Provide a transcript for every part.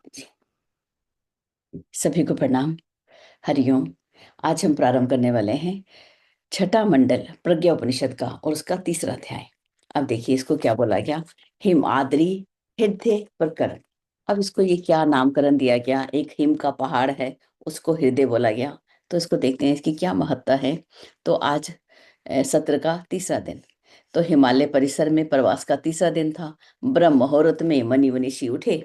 जी, सभी को प्रणाम। हरिओम। आज हम प्रारंभ करने वाले हैं छठा मंडल प्रज्ञा उपनिषद का और उसका तीसरा अध्याय। अब देखिए इसको क्या बोला गया। हिमाद्री हृदय प्रकरण। अब इसको ये क्या नामकरण दिया गया। एक हिम का पहाड़ है, उसको हृदय बोला गया। तो इसको देखते हैं इसकी क्या महत्ता है। तो आज सत्र का तीसरा दिन। तो हिमालय परिसर में प्रवास का तीसरा दिन था। ब्रह्म मुहूर्त में मुनि मनीषी उठे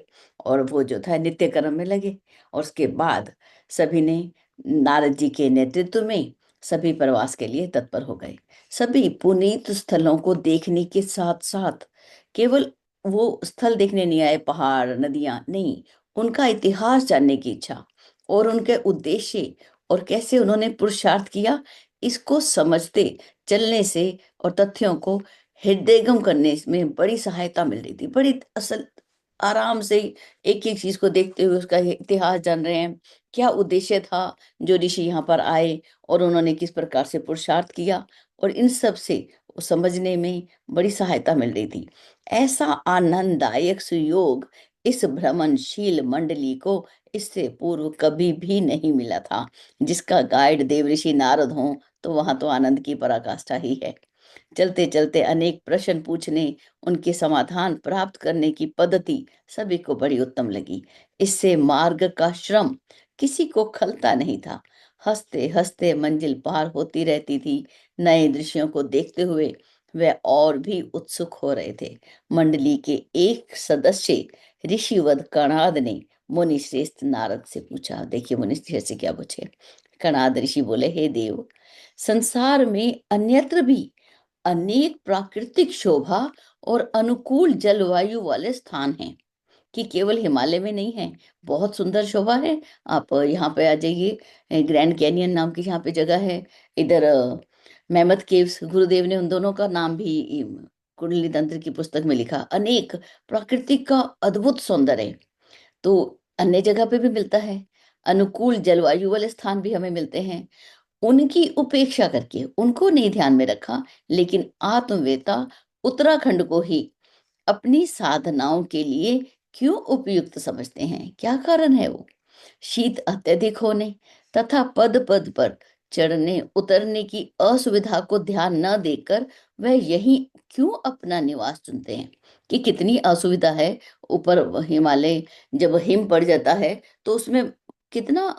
और वो जो था नित्य कर्म में लगे। और उसके बाद सभी ने नारद जी के नेतृत्व में सभी प्रवास के लिए तत्पर हो गए। सभी पुनीत स्थलों को देखने के साथ साथ केवल वो स्थल देखने नहीं आए, पहाड़ नदियां नहीं, उनका इतिहास जानने की इच्छा और उनके उद्देश्य और कैसे उन्होंने पुरुषार्थ किया, इसको समझते चलने से और तथ्यों को हृदयंगम करने में बड़ी सहायता मिल रही थी। बड़ी असल आराम से एक एक चीज को देखते हुए उसका इतिहास जान रहे हैं। क्या उद्देश्य था जो ऋषि यहाँ पर आए और उन्होंने किस प्रकार से पुरुषार्थ किया, और इन सब से समझने में बड़ी सहायता मिल रही थी। ऐसा आनंददायक सुयोग इस भ्रमणशील मंडली को इससे पूर्व कभी भी नहीं मिला था। जिसका गाइड देवऋषि नारद हों तो वहां तो आनंद की पराकाष्ठा ही है। चलते चलते अनेक प्रश्न पूछने, उनके समाधान प्राप्त करने की पद्धति सभी को बड़ी उत्तम लगी। इससे मार्ग का श्रम किसी को खलता नहीं था। हंसते हंसते मंजिल पार होती रहती थी। नए दृश्यों को देखते हुए वे और भी उत्सुक हो रहे थे। मंडली के एक सदस्य ऋषिवद कणाद ने मुनि श्रेष्ठ नारद से पूछा। देखिए मुनि श्रेष्ठ से क्या पूछे। कणाद ऋषि बोले, हे देव, संसार में अन्यत्र भी अनेक प्राकृतिक शोभा और अनुकूल जलवायु वाले स्थान हैं कि केवल हिमालय में नहीं है। बहुत सुंदर शोभा है। आप यहाँ पे आ जाइए, ग्रैंड कैनियन नाम की यहाँ पे जगह है। इधर मैमथ केव्स, गुरुदेव ने उन दोनों का नाम भी कुंडली तंत्र की पुस्तक में लिखा। अनेक प्राकृतिक का अद्भुत सौंदर्य है। तो अन्य जगह पे भी मिलता है। अनुकूल जलवायु वाले स्थान भी हमें मिलते हैं। उनकी उपेक्षा करके उनको नहीं ध्यान में रखा, लेकिन आत्मवेता उत्तराखंड को ही अपनी साधनाओं के लिए क्यों उपयुक्त समझते हैं। क्या कारण है वो। शीत अत्यधिक होने तथा पद पद पर चढ़ने उतरने की असुविधा को ध्यान न देकर वह यही क्यों अपना निवास चुनते हैं। कि कितनी असुविधा है। ऊपर हिमालय जब हिम पड़ जाता है तो उसमें कितना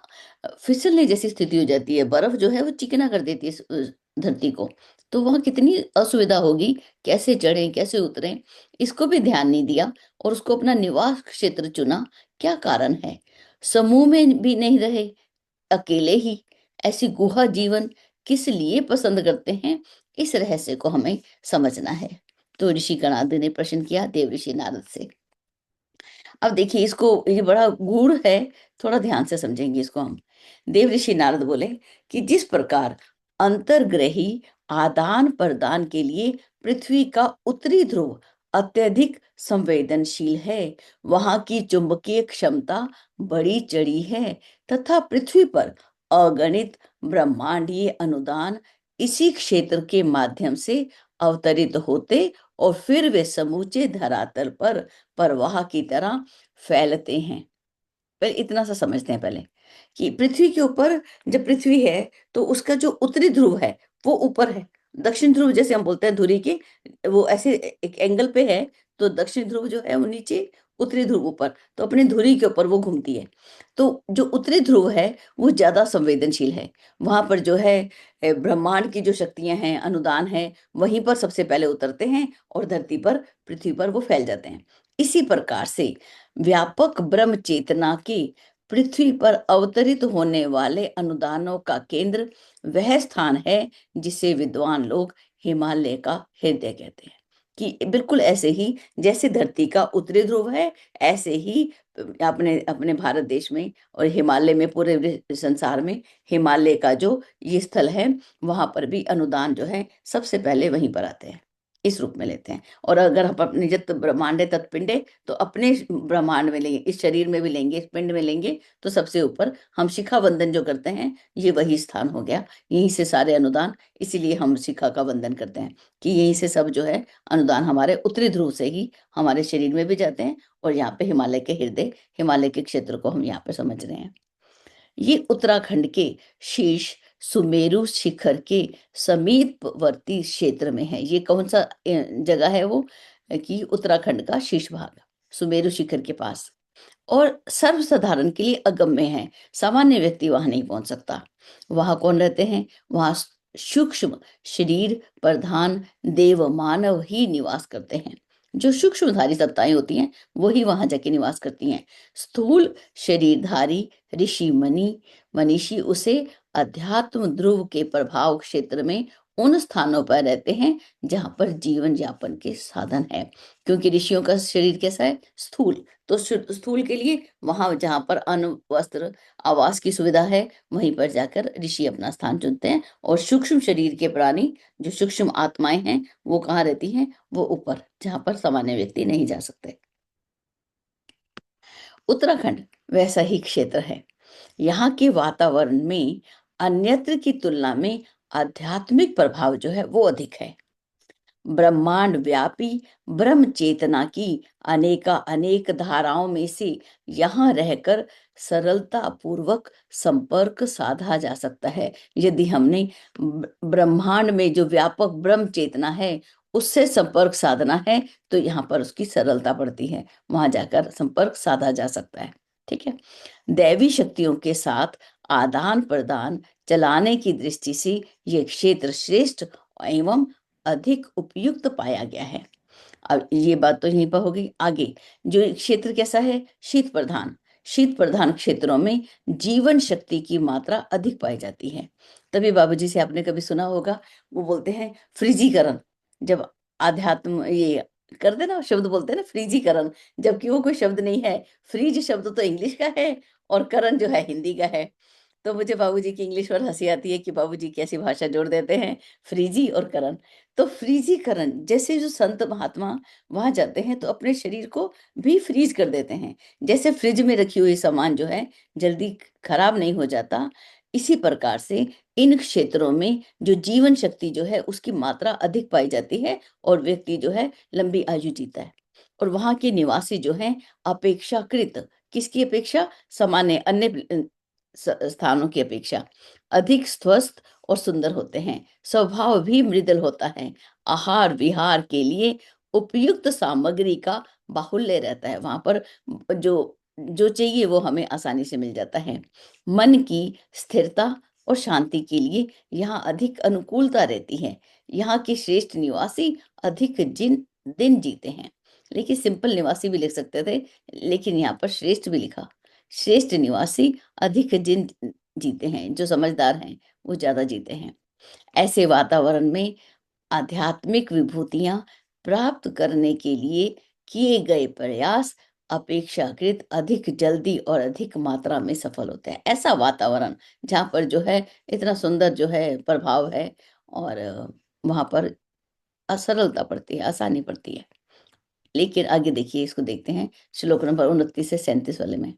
फिसलने जैसी स्थिति हो जाती है। बर्फ जो है वो चिकना कर देती है धरती को। तो वहां कितनी असुविधा होगी। कैसे चढ़ें कैसे उतरें, इसको भी ध्यान नहीं दिया और उसको अपना निवास क्षेत्र चुना। क्या कारण है। समूह में भी नहीं रहे, अकेले ही ऐसी गुहा जीवन किस लिए पसंद करते हैं। इस रहस्य को हमें समझना है। तो ऋषि कणाद ने प्रश्न किया देव ऋषि नारद से। अब देखिए इसको, ये बड़ा गूढ़ है, थोड़ा ध्यान से समझेंगे इसको हम। देव ऋषि नारद बोले कि जिस प्रकार अंतर्ग्रही आदान प्रदान के लिए पृथ्वी का उत्तरी ध्रुव अत्यधिक संवेदनशील है, वहां की चुंबकीय क्षमता बड़ी चढ़ी है तथा पृथ्वी पर अगणित ब्रह्मांडीय अनुदान इसी क्षेत्र के माध्यम से अवतरित होते और फिर वे समूचे धरातल पर प्रवाह की तरह फैलते हैं। पहले इतना सा समझते हैं पहले कि पृथ्वी के ऊपर जब पृथ्वी है तो उसका जो उत्तरी ध्रुव है वो ऊपर है। दक्षिण ध्रुव जैसे हम बोलते हैं धुरी के, वो ऐसे एक एंगल पे है। तो दक्षिण ध्रुव जो है वो नीचे, उत्तरी ध्रुव ऊपर। तो अपनी धुरी के ऊपर वो घूमती है। तो जो उत्तरी ध्रुव है वो ज्यादा संवेदनशील है। वहां पर जो है ब्रह्मांड की जो शक्तियां हैं, अनुदान है, वहीं पर सबसे पहले उतरते हैं और धरती पर, पृथ्वी पर वो फैल जाते हैं। इसी प्रकार से व्यापक ब्रह्म चेतना के पृथ्वी पर अवतरित होने वाले अनुदानों का केंद्र वह स्थान है जिसे विद्वान लोग हिमालय का हृदय कहते हैं। कि बिल्कुल ऐसे ही जैसे धरती का उत्तरी ध्रुव है, ऐसे ही अपने अपने भारत देश में और हिमालय में, पूरे संसार में हिमालय का जो ये स्थल है, वहां पर भी अनुदान जो है सबसे पहले वहीं पर आते हैं। इस रूप में लेते हैं। और अगर हम अपने जित ब्रह्मांडे तत्पिंडे, तो अपने ब्रह्मांड में लेंगे, इस शरीर में भी लेंगे, इस पिंड में लेंगे, तो सबसे ऊपर हम शिखा बंधन जो करते हैं, ये वही स्थान हो गया। यहीं से सारे अनुदान, इसीलिए हम शिखा का बंधन करते हैं कि यहीं से सब जो है अनुदान हमारे उत्तरी ध्रुव से ही हमारे शरीर में भी जाते हैं। और यहाँ पे हिमालय के हृदय, हिमालय के क्षेत्र को हम यहाँ पे समझ रहे हैं। ये उत्तराखंड के शीर्ष सुमेरु शिखर के समीपवर्ती क्षेत्र में है। ये कौन सा जगह है वो, कि उत्तराखंड का शीर्ष भाग सुमेरु शिखर के पास, और सर्वसाधारण के लिए अगम्य है। सामान्य व्यक्ति वहां नहीं पहुंच सकता। वहां कौन रहते हैं? वहां सूक्ष्म शरीर प्रधान देव मानव ही निवास करते हैं। जो सूक्ष्मधारी सत्ताएं होती हैं, वही वहां जाके निवास करती हैं। स्थूल शरीरधारी ऋषि मनीषी उसे अध्यात्म ध्रुव के प्रभाव क्षेत्र में उन स्थानों पर रहते हैं जहां पर जीवन यापन के साधन है। क्योंकि ऋषियों का शरीर कैसा है? स्थूल। तो स्थूल के लिए वहां जहां पर अन्न वस्त्र आवास की सुविधा है, वहीं पर जाकर ऋषि अपना स्थान चुनते हैं। और सूक्ष्म शरीर के प्राणी, जो सूक्ष्म आत्माएं हैं, वो कहाँ रहती हैं? वो ऊपर, जहां पर सामान्य व्यक्ति नहीं जा सकते। उत्तराखंड वैसा ही क्षेत्र है। यहाँ के वातावरण में अन्यत्र की तुलना में आध्यात्मिक प्रभाव जो है वो अधिक है। ब्रह्मांड व्यापी ब्रह्म चेतना की अनेका अनेक धाराओं में से यहाँ रहकर सरलता पूर्वक संपर्क साधा जा सकता है। यदि हमने ब्रह्मांड में जो व्यापक ब्रह्म चेतना है, उससे संपर्क साधना है, तो यहाँ पर उसकी सरलता पड़ती है, वहां जाकर संपर्क साधा जा सकता है। ठीक है। दैवी शक्तियों के साथ आदान प्रदान चलाने की दृष्टि से ये क्षेत्र श्रेष्ठ एवं अधिक उपयुक्त पाया गया है। अब ये बात तो यहीं पर होगी। आगे जो क्षेत्र कैसा है? शीत प्रधान। शीत प्रधान क्षेत्रों में जीवन शक्ति की मात्रा अधिक पाई जाती है। तभी बाबूजी से आपने कभी सुना होगा, वो बोलते हैं फ्रीजीकरण। जब आध्यात्म ये कर देना, शब्द बोलते हैं ना फ्रीजीकरण, जबकि वो कोई शब्द नहीं है। फ्रीज शब्द तो इंग्लिश का है, और करण जो है हिंदी का है। तो मुझे बाबूजी की इंग्लिश पर हंसी आती है कि बाबूजी कैसी भाषा जोड़ देते हैं, फ्रीजी और करण। तो फ्रीजीकरण, जैसे जो संत महात्मा वहां जाते हैं तो अपने शरीर को भी फ्रीज कर देते हैं। जैसे फ्रिज में रखी हुई सामान जो है जल्दी खराब नहीं हो जाता, इसी प्रकार से इन क्षेत्रों में जो जीवन शक्ति जो है उसकी मात्रा अधिक पाई जाती है, और व्यक्ति जो है लंबी आयु जीता है। और वहां के निवासी जो हैं अपेक्षाकृत, किसकी अपेक्षा? सामान्य अन्य स्थानों की अपेक्षा अधिक स्वस्थ और सुंदर होते हैं। स्वभाव भी मृदुल होता है। आहार विहार के लिए उपयुक्त सामग्री का बाहुल्य रहता है। वहां पर जो जो चाहिए वो हमें आसानी से मिल जाता है। मन की स्थिरता और शांति के लिए यहाँ अधिक अनुकूलता रहती है। यहाँ के श्रेष्ठ निवासी अधिक जिन दिन जीते हैं। लेकिन सिंपल निवासी भी लिख सकते थे, लेकिन यहाँ पर श्रेष्ठ भी लिखा। श्रेष्ठ निवासी अधिक जिन जीते हैं। जो समझदार हैं वो ज्यादा जीते हैं। ऐसे वातावरण में आध्यात्मिक विभूतियां प्राप्त करने के लिए किए गए प्रयास अपेक्षाकृत अधिक जल्दी और अधिक मात्रा में सफल होते हैं। ऐसा वातावरण जहाँ पर जो है इतना सुंदर जो है प्रभाव है, और वहां पर असरलता पड़ती है, आसानी पड़ती है। लेकिन आगे देखिए, इसको देखते हैं श्लोक नंबर 29 से 37 वाले में।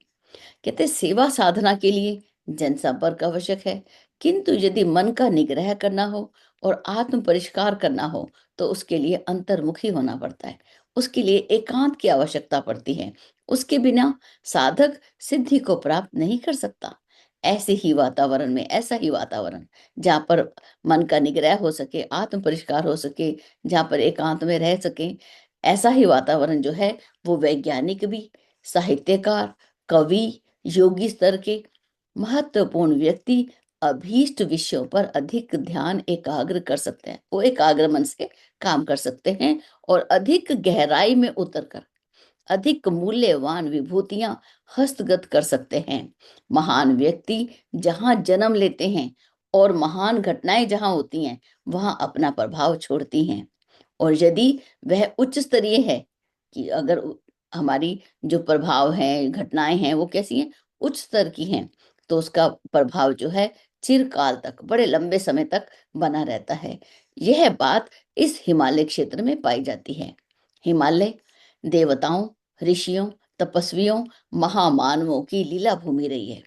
कहते सेवा साधना के लिए जनसंपर्क आवश्यक है, किंतु यदि मन का निग्रह करना हो और आत्म परिष्कार करना हो, तो उसके लिए अंतर्मुखी होना पड़ता है। उसके लिए एकांत की आवश्यकता पड़ती है। उसके बिना साधक सिद्धि को प्राप्त नहीं कर सकता। ऐसे ही वातावरण में, ऐसा ही वातावरण जहाँ पर मन का निग्रह हो सके, आत्म परिष्कार हो सके, जहाँ पर एकांत में रह सके, ऐसा ही वातावरण जो है वो वैज्ञानिक भी, साहित्यकार, कवि, योगी स्तर के महत्वपूर्ण व्यक्ति अभीष्ट विषयों पर अधिक ध्यान एकाग्र कर सकते हैं। वो एकाग्र मन से काम कर सकते हैं, और अधिक गहराई में उतरकर अधिक मूल्यवान विभूतियां हस्तगत कर सकते हैं। महान व्यक्ति जहां जन्म लेते हैं और महान घटनाएं जहां होती हैं, वहां अपना प्रभाव छोड़ती हैं। और यदि वह उच्च स्तरीय है, कि अगर हमारी जो प्रभाव है, घटनाएं हैं, वो कैसी हैं? उच्च स्तर की हैं, तो उसका प्रभाव जो है चिरकाल तक, बड़े लंबे समय तक बना रहता है। यह बात इस हिमालय क्षेत्र में पाई जाती है। हिमालय देवताओं, ऋषियों, तपस्वियों, महामानवों की लीला भूमि रही है।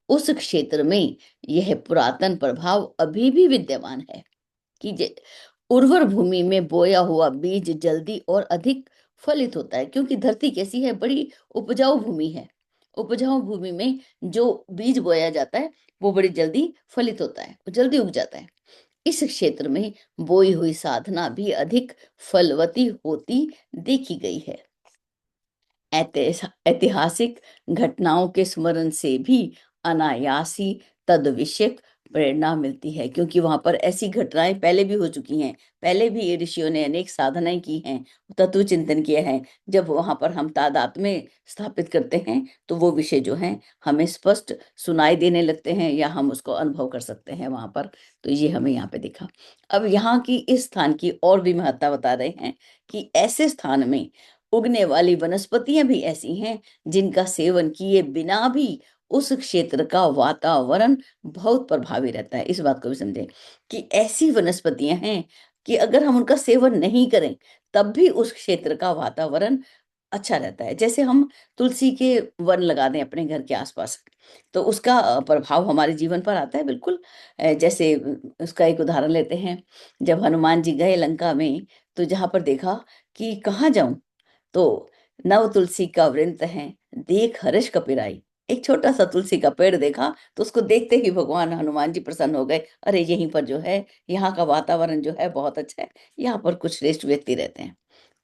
उस क्षेत्र में यह पुरातन प्रभाव अभी भी विद्यमान है कि उर्वर भूमि में बोया हुआ बीज जल्दी और अधिक फलित होता है, क्योंकि धरती कैसी है, बड़ी उपजाऊ भूमि है। उपजाऊ भूमि में जो बीज बोया जाता है वो बड़ी जल्दी फलित होता है, वो जल्दी उग जाता है। इस क्षेत्र में बोई हुई साधना भी अधिक फलवती होती देखी गई है। ऐतिहासिक घटनाओं के स्मरण से भी अनायासी तद विषयक प्रेरणा मिलती है, क्योंकि वहां पर ऐसी घटनाएं पहले भी हो चुकी हैं। पहले भी ये ऋषियों ने अनेक साधनाएं की हैं, तत्व चिंतन किया है। जब वहां पर हम तादात्म्य में स्थापित करते हैं तो वो विषय जो हैं हमें स्पष्ट सुनाई देने लगते हैं, या हम उसको अनुभव कर सकते हैं वहां पर। तो ये हमें यहाँ पे दिखा। अब यहाँ की इस स्थान की और भी महत्ता बता रहे हैं कि ऐसे स्थान में उगने वाली वनस्पतियां भी ऐसी हैं जिनका सेवन किए बिना भी उस क्षेत्र का वातावरण बहुत प्रभावी रहता है। इस बात को भी समझें कि ऐसी वनस्पतियां हैं कि अगर हम उनका सेवन नहीं करें तब भी उस क्षेत्र का वातावरण अच्छा रहता है। जैसे हम तुलसी के वन लगा दें अपने घर के आसपास, तो उसका प्रभाव हमारे जीवन पर आता है बिल्कुल। जैसे उसका एक उदाहरण लेते हैं। जब हनुमान जी गए लंका में, तो जहां पर देखा कि कहाँ जाऊं, तो नव तुलसी का वृंत है, देख हर्ष कपिराई। एक छोटा सा तुलसी का पेड़ देखा तो उसको देखते ही भगवान हनुमान जी प्रसन्न हो गए। अरे यहीं पर जो है, यहाँ का वातावरण जो है बहुत अच्छा है, यहाँ पर कुछ श्रेष्ठ व्यक्ति रहते हैं।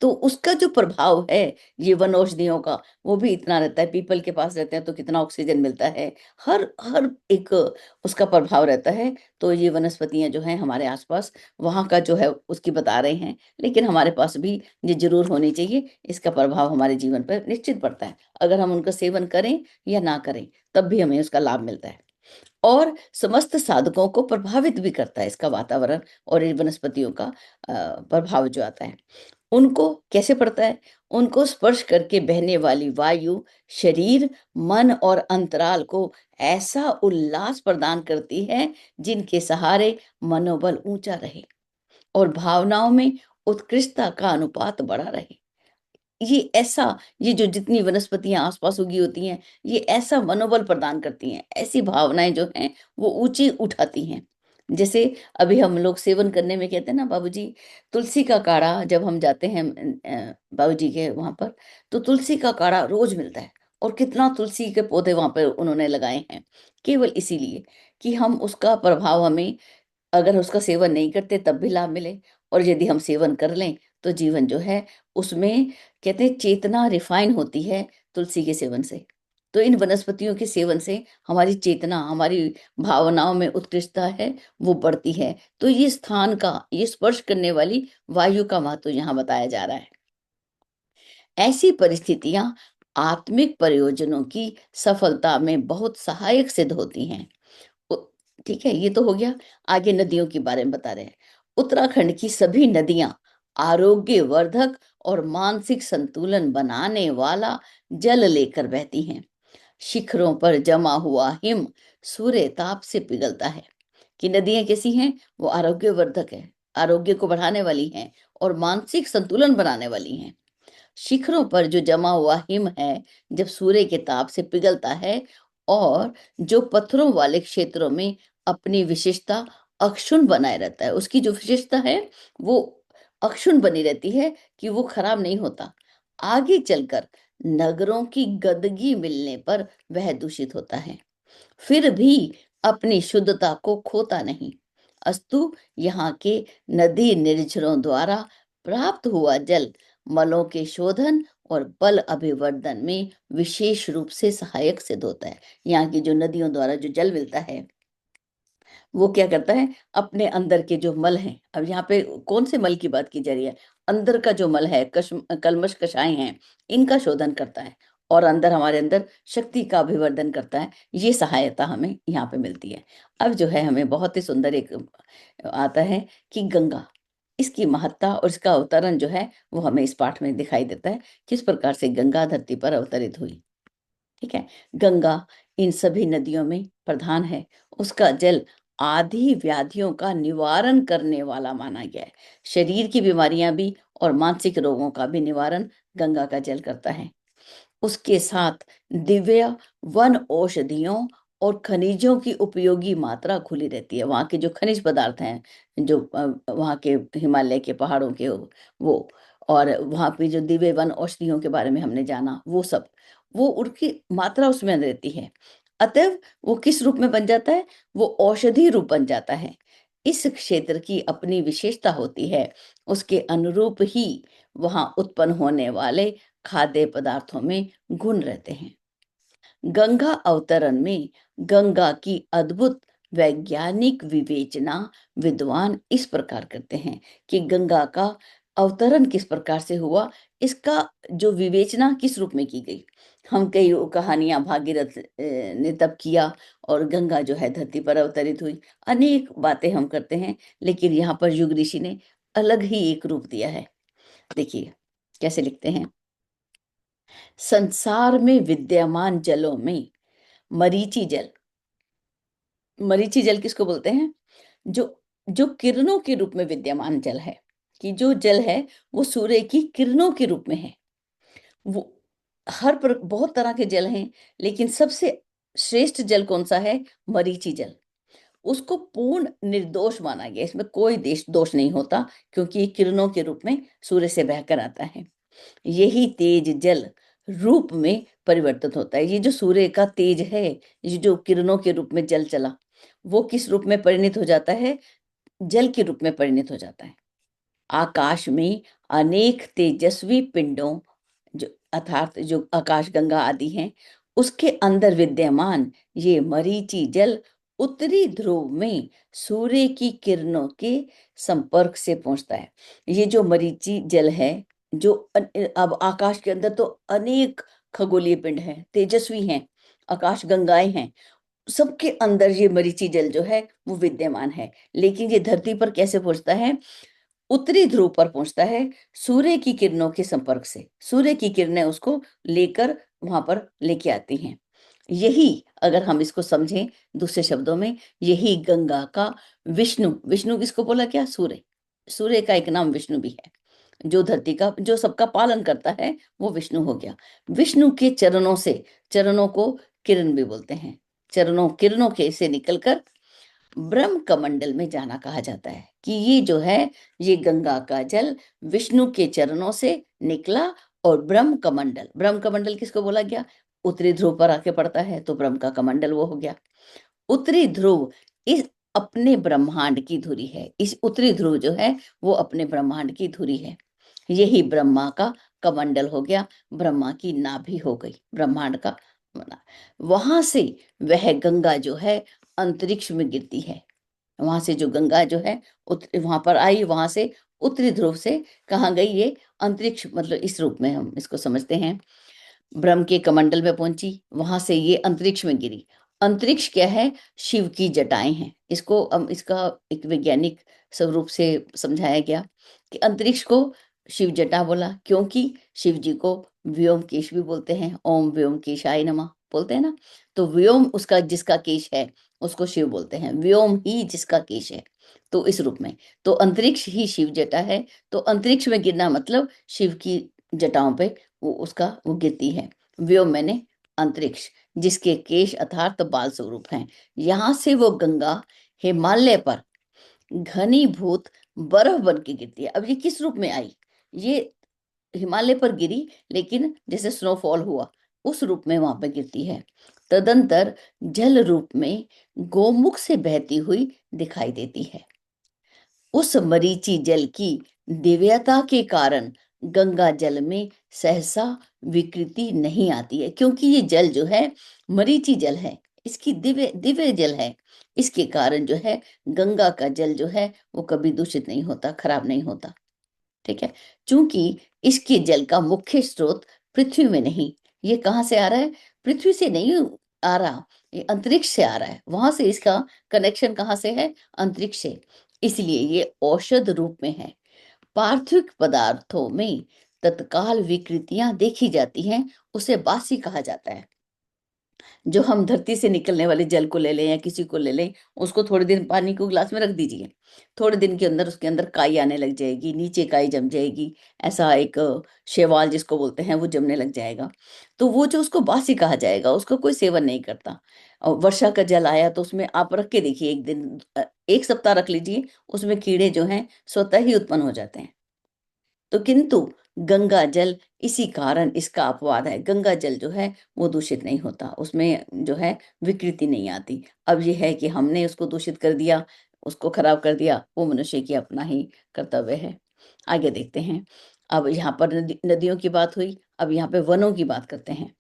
तो उसका जो प्रभाव है, ये वन औषधियों का, वो भी इतना रहता है। पीपल के पास रहते हैं तो कितना ऑक्सीजन मिलता है, हर हर एक उसका प्रभाव रहता है। तो ये वनस्पतियां जो हैं हमारे आसपास, वहाँ का जो है उसकी बता रहे हैं, लेकिन हमारे पास भी ये जरूर होनी चाहिए। इसका प्रभाव हमारे जीवन पर निश्चित पड़ता है। अगर हम उनका सेवन करें या ना करें, तब भी हमें उसका लाभ मिलता है। और समस्त साधकों को प्रभावित भी करता है इसका वातावरण और इन वनस्पतियों का प्रभाव जो आता है। उनको कैसे पड़ता है? उनको स्पर्श करके बहने वाली वायु शरीर, मन और अंतराल को ऐसा उल्लास प्रदान करती है जिनके सहारे मनोबल ऊंचा रहे और भावनाओं में उत्कृष्टता का अनुपात बढ़ा रहे। ये ऐसा, ये जो जितनी वनस्पतियां आसपास उगी होती हैं, ये ऐसा मनोबल प्रदान करती हैं, ऐसी भावनाएं जो हैं वो ऊंची उठाती हैं। जैसे अभी हम लोग सेवन करने में कहते हैं ना, बाबूजी तुलसी का काढ़ा, जब हम जाते हैं बाबूजी के वहां पर, तो तुलसी का काढ़ा रोज मिलता है। और कितना तुलसी के पौधे वहां पर उन्होंने लगाए हैं, केवल इसीलिए कि हम उसका प्रभाव, हमें अगर उसका सेवन नहीं करते तब भी लाभ मिले, और यदि हम सेवन कर लें तो जीवन जो है उसमें, कहते हैं, चेतना रिफाइन होती है तुलसी के सेवन से। तो इन वनस्पतियों के सेवन से हमारी चेतना, हमारी भावनाओं में उत्कृष्टता है, वो बढ़ती है। तो ये स्थान का, ये स्पर्श करने वाली वायु का महत्व यहाँ बताया जा रहा है। ऐसी परिस्थितियां आत्मिक प्रयोजनों की सफलता में बहुत सहायक सिद्ध होती हैं। उ- ठीक है, ये तो हो गया। आगे नदियों के बारे में बता रहे हैं। उत्तराखंड की सभी नदियां आरोग्य वर्धक और मानसिक संतुलन बनाने वाला जल लेकर बहती हैं। शिखरों पर जमा हुआ हिम सूर्य ताप से पिघलता है। कि नदियां कैसी हैं? वो आरोग्यवर्धक है, आरोग्य को बढ़ाने वाली हैं और मानसिक संतुलन बनाने वाली हैं। शिखरों पर जो जमा हुआ हिम है, जब सूर्य के ताप से पिघलता है, और जो पत्थरों वाले क्षेत्रों में अपनी विशेषता अक्षुण बनाए रहता है, उसकी जो विशेषता है वो अक्षुण बनी रहती है, कि वो खराब नहीं होता। आगे चलकर नगरों की गंदगी मिलने पर वह दूषित होता है, फिर भी अपनी शुद्धता को खोता नहीं। अस्तु यहाँ के नदी निर्झरों द्वारा प्राप्त हुआ जल मलों के शोधन और बल अभिवर्धन में विशेष रूप से सहायक सिद्ध होता है। यहाँ की जो नदियों द्वारा जो जल मिलता है, वो क्या करता है, अपने अंदर के जो मल हैं, अब यहाँ पे कौन से मल की बात की जा रही है? अंदर का जो मल है, कलमश कषाय हैं, इनका शोधन करता है और अंदर, हमारे अंदर शक्ति का अभिवर्धन करता है। ये सहायता हमें यहाँ पे मिलती है। अब जो है हमें बहुत ही सुंदर एक आता है कि गंगा, इसकी महत्ता और इसका अवतरण जो है वो हमें इस पाठ में दिखाई देता है, किस प्रकार से गंगा धरती पर अवतरित हुई। ठीक है। गंगा इन सभी नदियों में प्रधान है। उसका जल आदि व्याधियों का निवारण करने वाला माना गया है। शरीर की बीमारियां भी और मानसिक रोगों का भी निवारण गंगा का जल करता है। उसके साथ दिव्य वन औषधियों और खनिजों की उपयोगी मात्रा खुली रहती है। वहाँ के जो खनिज पदार्थ हैं, जो वहाँ के हिमालय के पहाड़ों के वो, और वहाँ पे जो दिव्य वन औषधियों के बारे में हमने जाना, वो सब, वो उनकी मात्रा उसमें रहती है। अतएव वो किस रूप में बन जाता है? वो औषधि रूप बन जाता है। इस क्षेत्र की अपनी विशेषता होती है, उसके अनुरूप ही वहाँ उत्पन्न होने वाले खाद्य पदार्थों में गुण रहते हैं। गंगा अवतरण में गंगा की अद्भुत वैज्ञानिक विवेचना विद्वान इस प्रकार करते हैं कि गंगा का अवतरण किस प्रकार से हुआ, इसका जो विवेचना किस रूप में की गई। हम कई कहानियां भागीरथ ने तब किया, और गंगा जो है धरती पर अवतरित हुई, अनेक बातें हम करते हैं, लेकिन यहाँ पर युग ऋषि ने अलग ही एक रूप दिया है। देखिए कैसे लिखते हैं। संसार में विद्यमान जलों में मरीचि जल, मरीचि जल किसको बोलते हैं? जो जो किरणों के रूप में विद्यमान जल है, कि जो जल है वो सूर्य की किरणों के रूप में है। वो बहुत तरह के जल हैं, लेकिन सबसे श्रेष्ठ जल कौन सा है? मरीचि जल। उसको पूर्ण निर्दोष माना गया, इसमें कोई देश दोष नहीं होता, क्योंकि ये किरणों के रूप में सूर्य से बहकर आता है। यही तेज जल रूप में परिवर्तित होता है। ये जो सूर्य का तेज है, ये जो किरणों के रूप में जल चला, वो किस रूप में परिणित हो जाता है? जल के रूप में परिणित हो जाता है। आकाश में अनेक तेजस्वी पिंडों, जो अर्थात जो आकाश गंगा आदि हैं, उसके अंदर विद्यमान ये मरीचि जल उत्तरी ध्रुव में सूर्य की किरणों के संपर्क से पहुंचता है। ये जो मरीचि जल है, जो अब आकाश के अंदर तो अनेक खगोलीय पिंड हैं, तेजस्वी हैं, आकाश गंगाएं हैं, सबके अंदर ये मरीचि जल जो है वो विद्यमान है। लेकिन ये धरती पर कैसे पहुंचता है? उत्तरी ध्रुव पर पहुंचता है सूर्य की किरणों के संपर्क से। सूर्य की किरणें उसको लेकर वहां पर लेके आती हैं। यही, अगर हम इसको समझें दूसरे शब्दों में, यही गंगा का विष्णु, विष्णु किसको बोला? क्या? सूर्य। सूर्य का एक नाम विष्णु भी है। जो धरती का, जो सबका पालन करता है, वो विष्णु हो गया। विष्णु के चरणों से, चरणों को किरण भी बोलते हैं, चरणों किरणों के से निकलकर ब्रह्म कमंडल में जाना कहा जाता है। कि ये जो है, ये गंगा का जल विष्णु के चरणों से निकला, और ब्रह्म कमंडल, ब्रह्म कमंडल किसको बोला गया? उत्तरी ध्रुव पर आके पड़ता है, तो ब्रह्म का कमंडल वो हो गया। उत्तरी ध्रुव इस अपने ब्रह्मांड की धुरी है। इस उत्तरी ध्रुव जो है वो अपने ब्रह्मांड की धुरी है। यही ब्रह्मा का कमंडल हो गया, ब्रह्मा की नाभि हो गई ब्रह्मांड का। वहां से वह गंगा जो है अंतरिक्ष में गिरती है। वहां से जो गंगा जो है वहां पर आई, वहां से उत्तरी ध्रुव से कहाँ गई? ये अंतरिक्ष, मतलब इस रूप में हम इसको समझते हैं। ब्रह्म के कमंडल में पहुंची, वहां से ये अंतरिक्ष में गिरी। अंतरिक्ष क्या है? शिव की जटाएं हैं। इसको इसका एक वैज्ञानिक स्वरूप से समझाया गया कि अंतरिक्ष को शिव जटा बोला, क्योंकि शिव जी को व्योम केश भी बोलते हैं। ओम व्योम केशाय नमः बोलते हैं ना, तो व्योम उसका जिसका केश है उसको शिव बोलते हैं, व्योम ही जिसका केश है। तो इस रूप में तो अंतरिक्ष ही शिव जटा है। तो अंतरिक्ष में गिरना मतलब शिव की जटाओं पे वो उसका वो गिरती है। व्योम मैंने अंतरिक्ष, जिसके केश अर्थात बाल स्वरूप हैं। यहाँ से वो गंगा हिमालय पर घनीभूत बर्फ बन के गिरती है। अब ये किस रूप में आई? ये हिमालय पर गिरी, लेकिन जैसे स्नोफॉल हुआ उस रूप में वहां पर गिरती है। तदंतर जल रूप में गोमुख से बहती हुई दिखाई देती है। उस मरीचि जल की दिव्यता के कारण गंगा जल में सहसा विकृति नहीं आती है, क्योंकि ये जल जो है मरीचि जल है, इसकी दिव्य दिव्य जल है। इसके कारण जो है गंगा का जल जो है वो कभी दूषित नहीं होता, खराब नहीं होता। ठीक है। चूंकि इसके जल का मुख्य स्रोत पृथ्वी में नहीं, ये कहाँ से आ रहा है? पृथ्वी से नहीं आ रहा, ये अंतरिक्ष से आ रहा है। वहां से इसका कनेक्शन कहाँ से है? अंतरिक्ष से। इसलिए ये औषध रूप में है। पार्थिव पदार्थों में तत्काल विकृतियां देखी जाती हैं, उसे बासी कहा जाता है। जो हम धरती से निकलने वाले जल को ले लें या किसी को ले लें, उसको थोड़े दिन पानी को ग्लास में रख दीजिए। थोड़े दिन के अंदर उसके अंदर काई आने लग जाएगी, नीचे काई जम जाएगी, ऐसा एक शैवाल जिसको बोलते हैं वो जमने लग जाएगा। तो वो जो उसको बासी कहा जाएगा, उसका कोई सेवन नहीं करता। और वर्षा का जल आया तो उसमें आप रख के देखिए 1 दिन 1 सप्ताह रख लीजिए, उसमें कीड़े जो हैं स्वतः ही उत्पन्न हो जाते हैं। तो किंतु गंगा जल इसी कारण इसका अपवाद है। गंगा जल जो है वो दूषित नहीं होता, उसमें जो है विकृति नहीं आती। अब ये है कि हमने उसको दूषित कर दिया, उसको खराब कर दिया, वो मनुष्य की अपना ही कर्तव्य है। आगे देखते हैं। अब यहाँ पर नदियों की बात हुई, अब यहाँ पे वनों की बात करते हैं।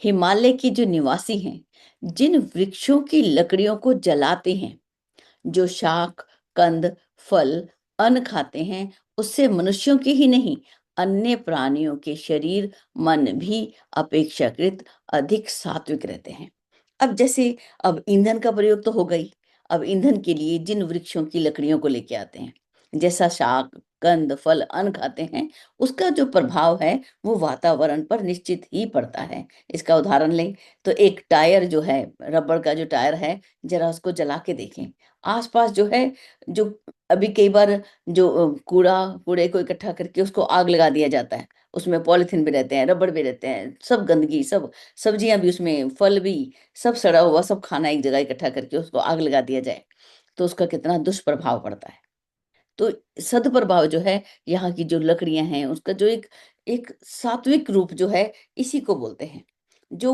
हिमालय के जो निवासी हैं, जिन वृक्षों की लकड़ियों को जलाते हैं, जो शाक, कंद, फल, अन्न खाते हैं, उससे मनुष्यों के ही नहीं, अन्य प्राणियों के शरीर, मन भी अपेक्षाकृत अधिक सात्विक रहते हैं। अब जैसे अब ईंधन का प्रयोग तो हो गई, अब ईंधन के लिए जिन वृक्षों की लकड़ियों को लेके आते हैं, जैसा शाक, कंद, फल, अन्न खाते हैं, उसका जो प्रभाव है वो वातावरण पर निश्चित ही पड़ता है। इसका उदाहरण लें तो एक टायर जो है, रबड़ का जो टायर है, ज़रा उसको जला के देखें। आस-पास जो है, जो अभी कई बार जो कूड़े को इकट्ठा करके उसको आग लगा दिया जाता है। उसमें पॉलीथीन भी रहते हैं, रबड़ भी रहते हैं, सब गंदगी, सब सब्जियाँ भी उसमें, फल भी, सब सड़ा हुआ, सब खाना एक जगह इकट्ठा करके उसको आग लगा दिया जाए, तो उसका कितना दुष्प्रभाव पड़ता है। तो सदप्रभाव जो है, यहाँ की जो लकड़ियाँ हैं, उसका जो एक एक सात्विक रूप जो है, इसी को बोलते हैं। जो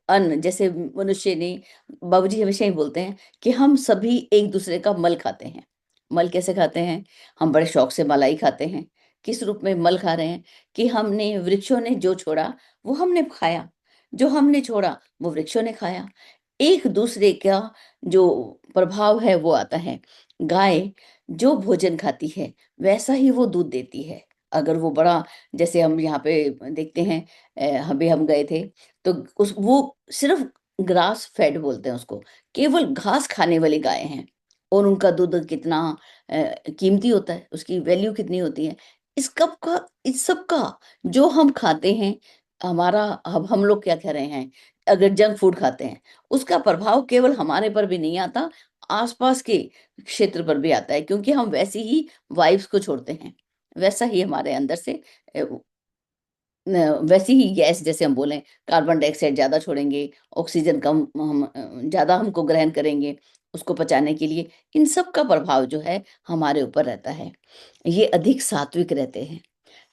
अन्न जैसे मनुष्य ने, बाबूजी हमेशा ही बोलते हैं कि हम सभी एक-दूसरे का मल खाते हैं। मल कैसे खाते हैं? हम बड़े शौक से मलाई खाते हैं। किस रूप में मल खा रहे हैं? कि हमने वृक्षों ने जो छोड़ा, वो हमने खाया। जो हमने छोड़ा, वो वृक्षों ने खाया। एक-दूसरे का जो प्रभाव है, वो आता है। गाय जो भोजन खाती है, वैसा ही वो दूध देती है। अगर वो बड़ा, जैसे हम यहाँ पे देखते हैं, अभी हम गए थे, तो उस वो सिर्फ़ ग्रास फेड बोलते हैं उसको, केवल घास खाने वाली गायें हैं, और उनका दूध कितना कीमती होता है, उसकी वैल्यू कितनी होती है। इस सब का जो हम खाते हैं, हमारा, अब हम लोग क्या कह रहे हैं, अगर जंक फूड खाते हैं, उसका प्रभाव केवल हमारे पर भी नहीं आता, आस-पास के क्षेत्र पर भी आता है, क्योंकि हम वैसी ही वाइब्स को छोड़ते हैं। वैसा ही हमारे अंदर से अ, न वैसी ही गैस, जैसे हम बोलें कार्बन डाइऑक्साइड ज़्यादा छोड़ेंगे, ऑक्सीजन कम हम ज़्यादा हमको ग्रहण करेंगे, उसको पचाने के लिए, इन सब का प्रभाव जो है हमारे ऊपर रहता है। ये अधिक सात्विक रहते हैं।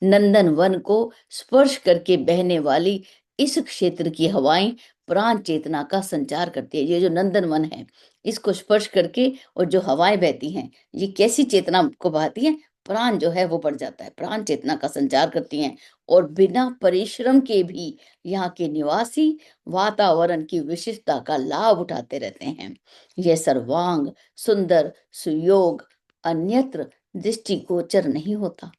नंदन वन को स्पर्श करके बहने वाली इस क्षेत्र की हवाएं प्राण चेतना का संचार करती है। ये जो नंदन वन है, इसको स्पर्श करके और जो हवाएं बहती हैं, ये कैसी चेतना को बहाती हैं? प्राण जो है वो बढ़ जाता है, प्राण चेतना का संचार करती हैं, और बिना परिश्रम के भी यहाँ के निवासी वातावरण की विशिष्टता का लाभ उठाते रहते हैं। यह सर्वांग सुंदर सुयोग अन्यत्र दृष्टिगोचर नहीं होता।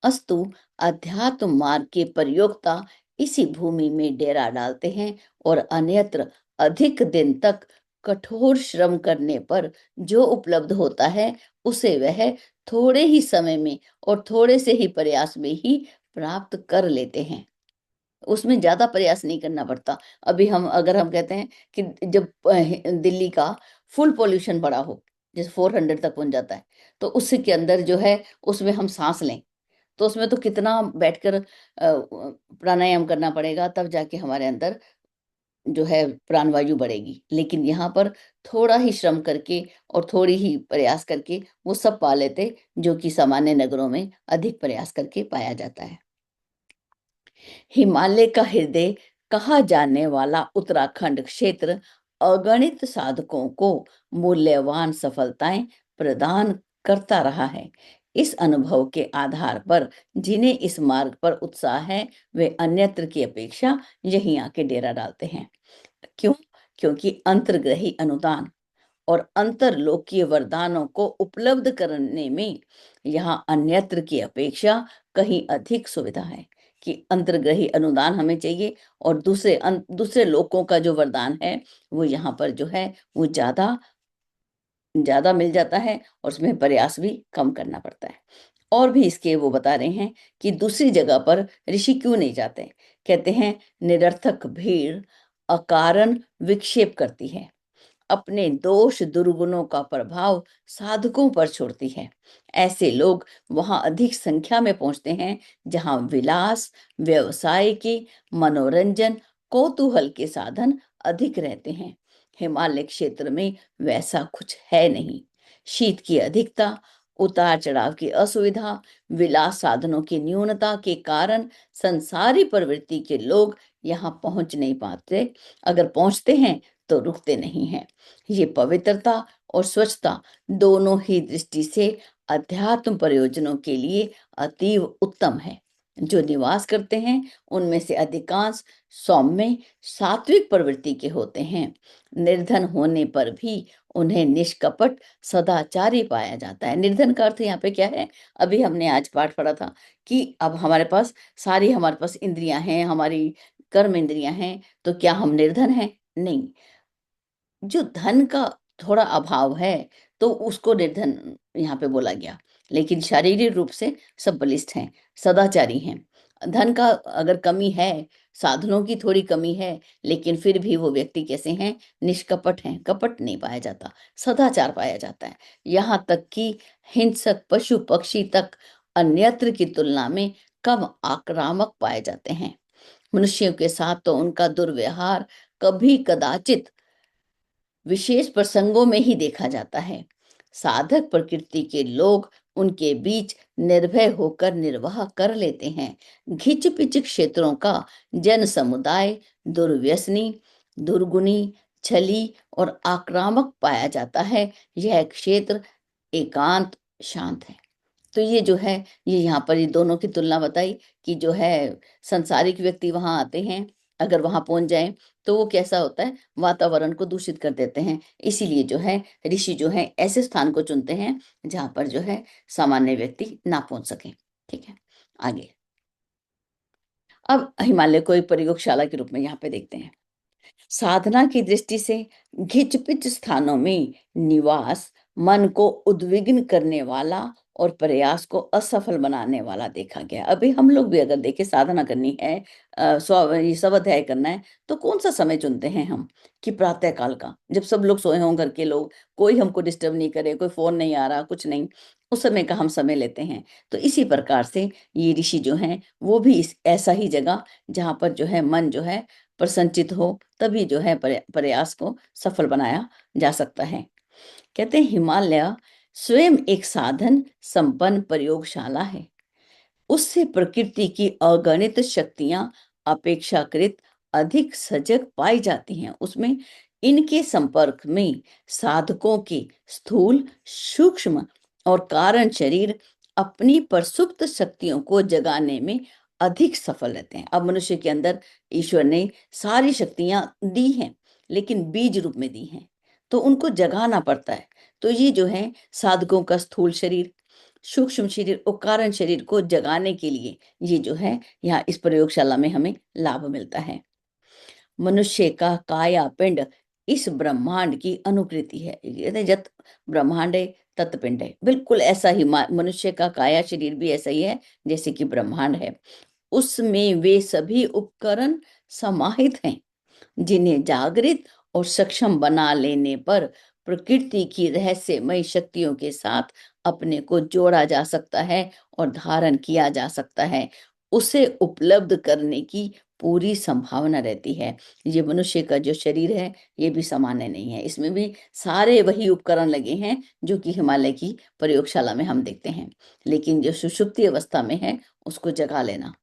अस्तु अध्यात्म मार्ग के प्रयोक्ता इसी भूमि में डेरा डालते हैं, और अन्यत्र अधिक दिन तक कठोर श्रम करने पर जो उपलब्ध होता है, उसे वह थोड़े ही समय में और थोड़े से ही प्रयास में ही प्राप्त कर लेते हैं। उसमें ज़्यादा प्रयास नहीं करना पड़ता। अभी हम, अगर हम कहते हैं कि जब दिल्ली का फुल पॉल्यूशन बड़ा हो, जैसे 400 तक पहुँच जाता है, तो उसके अंदर जो है, उसमें हम साँस लें, तो उसमें तो कितना बैठकर प्राणायाम करना पड़ेगा, तब जाके हमारे अंदर जो है प्राणवायु बढ़ेगी। लेकिन यहाँ पर थोड़ा ही श्रम करके और थोड़ी ही प्रयास करके वो सब पा लेते, जो कि सामान्य नगरों में अधिक प्रयास करके पाया जाता है। हिमालय का हृदय कहा जाने वाला उत्तराखंड क्षेत्र अगणित साधकों को मूल्यवान सफलताएं प्रदान करता रहा है। इस अनुभव के आधार पर जिन्हें इस मार्ग पर उत्साह है, वे अन्यत्र की अपेक्षा यहीं आके डेरा डालते हैं। क्यों? क्योंकि अंतर्ग्रही अनुदान और अंतरलोकीय वरदानों को उपलब्ध करने में यहाँ अन्यत्र की अपेक्षा कहीं अधिक सुविधा है, कि अंतर्ग्रही अनुदान हमें चाहिए, और दूसरे लोकों का जो वरदान है, वो यहाँ पर जो है वो ज़्यादा ज़्यादा मिल जाता है, और उसमें प्रयास भी कम करना पड़ता है। और भी इसके वो बता रहे हैं कि दूसरी जगह पर ऋषि क्यों नहीं जाते? कहते हैं निरर्थक भीड़, अकारण विक्षेप करती है, अपने दोष दुर्गुणों का प्रभाव साधकों पर छोड़ती है। ऐसे लोग वहां अधिक संख्या में पहुंचते हैं जहां विलास, व्यवसाय के, मनोरंजन, कौतूहल के साधन अधिक रहते हैं। हिमालय क्षेत्र में वैसा कुछ है नहीं। शीत की अधिकता, उतार चढ़ाव की असुविधा, विलास साधनों की न्यूनता के कारण संसारी प्रवृत्ति के लोग यहाँ पहुंच नहीं पाते। अगर पहुंचते हैं तो रुकते नहीं हैं। ये पवित्रता और स्वच्छता दोनों ही दृष्टि से अध्यात्म प्रयोजनों के लिए अतीव उत्तम है। जो निवास करते हैं उनमें से अधिकांश सौम्य सात्विक प्रवृत्ति के होते हैं। निर्धन होने पर भी उन्हें निष्कपट सदाचारी पाया जाता है। निर्धन का अर्थ यहाँ पे क्या है? अभी हमने आज पाठ पढ़ा था कि अब हमारे पास इंद्रियां हैं, हमारी कर्म इंद्रियां हैं, तो क्या हम निर्धन हैं? नहीं। जो धन का थोड़ा अभाव है तो उसको निर्धन यहाँ पे बोला गया, लेकिन शारीरिक रूप से सब बलिष्ठ हैं, सदाचारी हैं। धन का अगर कमी है, साधनों की थोड़ी कमी है, लेकिन फिर भी वो व्यक्ति कैसे हैं? निष्कपट हैं। कपट नहीं पाया जाता, सदाचार पाया जाता है। यहाँ तक कि हिंसक पशु पक्षी तक अन्यत्र की तुलना में कम आक्रामक पाए जाते हैं। मनुष्यों के साथ तो उनका दुर्व्यवहार कभी कदाचित विशेष प्रसंगों में ही देखा जाता है। साधक प्रकृति के लोग उनके बीच निर्भय होकर निर्वाह कर लेते हैं। घिच पिच क्षेत्रों का जन समुदाय दुर्व्यसनी, दुर्गुणी, छली और आक्रामक पाया जाता है। यह क्षेत्र एकांत शांत है। तो ये जो है, ये यहाँ पर ये दोनों की तुलना बताई कि जो है संसारिक व्यक्ति वहां आते हैं, अगर वहां पहुंच जाएं तो वो कैसा होता है? वातावरण को दूषित कर देते हैं। इसीलिए जो है ऋषि जो है ऐसे स्थान को चुनते हैं जहां पर जो है सामान्य व्यक्ति ना पहुंच सके। ठीक है, आगे अब हिमालय को एक प्रयोगशाला के रूप में यहाँ पे देखते हैं। साधना की दृष्टि से घिच-पिच स्थानों में निवास मन को उद्विग्न करने वाला और प्रयास को असफल बनाने वाला देखा गया। अभी हम लोग भी अगर देखें, साधना करनी है, ये स्वाध्याय करना है, तो कौन-सा समय चुनते हैं हम? कि प्रातः काल का, जब सब लोग सोए हों घर के लोग, कोई हमको डिस्टर्ब नहीं करे, कोई फ़ोन नहीं आ रहा, कुछ नहीं, उस समय का हम समय लेते हैं। तो इसी प्रकार से ये ऋषि जो हैं, वो भी इस ऐसा ही जगह जहाँ पर जो है मन जो है प्रसन्नचित्त हो, तभी जो है प्रयास को सफल बनाया जा सकता है। कहते हैं हिमालय स्वयं एक साधन संपन्न प्रयोगशाला है। उससे प्रकृति की अगणित शक्तियां अपेक्षाकृत अधिक सजग पाई जाती हैं। उसमें इनके संपर्क में साधकों के स्थूल, सूक्ष्म और कारण शरीर अपनी प्रसुप्त शक्तियों को जगाने में अधिक सफल रहते हैं। अब मनुष्य के अंदर ईश्वर ने सारी शक्तियां दी हैं, लेकिन बीज रूप में दी हैं, तो उनको जगाना पड़ता है। तो ये जो है साधकों का स्थूल शरीर, सूक्ष्म शरीर और कारण शरीर को जगाने के लिए ये जो है यहाँ इस प्रयोगशाला में हमें लाभ मिलता है। मनुष्य का काया पिंड इस ब्रह्मांड की अनुकृति है। कहते जत ब्रह्मांडे तत पिंडे, बिल्कुल ऐसा ही मनुष्य का काया शरीर भी ऐसा ही है जैसे कि ब्रह्मांड है। उसमें वे सभी उपकरण समाहित हैं जिन्हें जागृत और सक्षम बना लेने पर प्रकृति की रहस्यमय शक्तियों के साथ अपने को जोड़ा जा सकता है और धारण किया जा सकता है। उसे उपलब्ध करने की पूरी संभावना रहती है। ये मनुष्य का जो शरीर है, ये भी सामान्य नहीं है। इसमें भी सारे वही उपकरण लगे हैं जो कि हिमालय की प्रयोगशाला में हम देखते हैं। लेकिन जो सुषुप्ति अवस्था में है, उसको जगा लेना,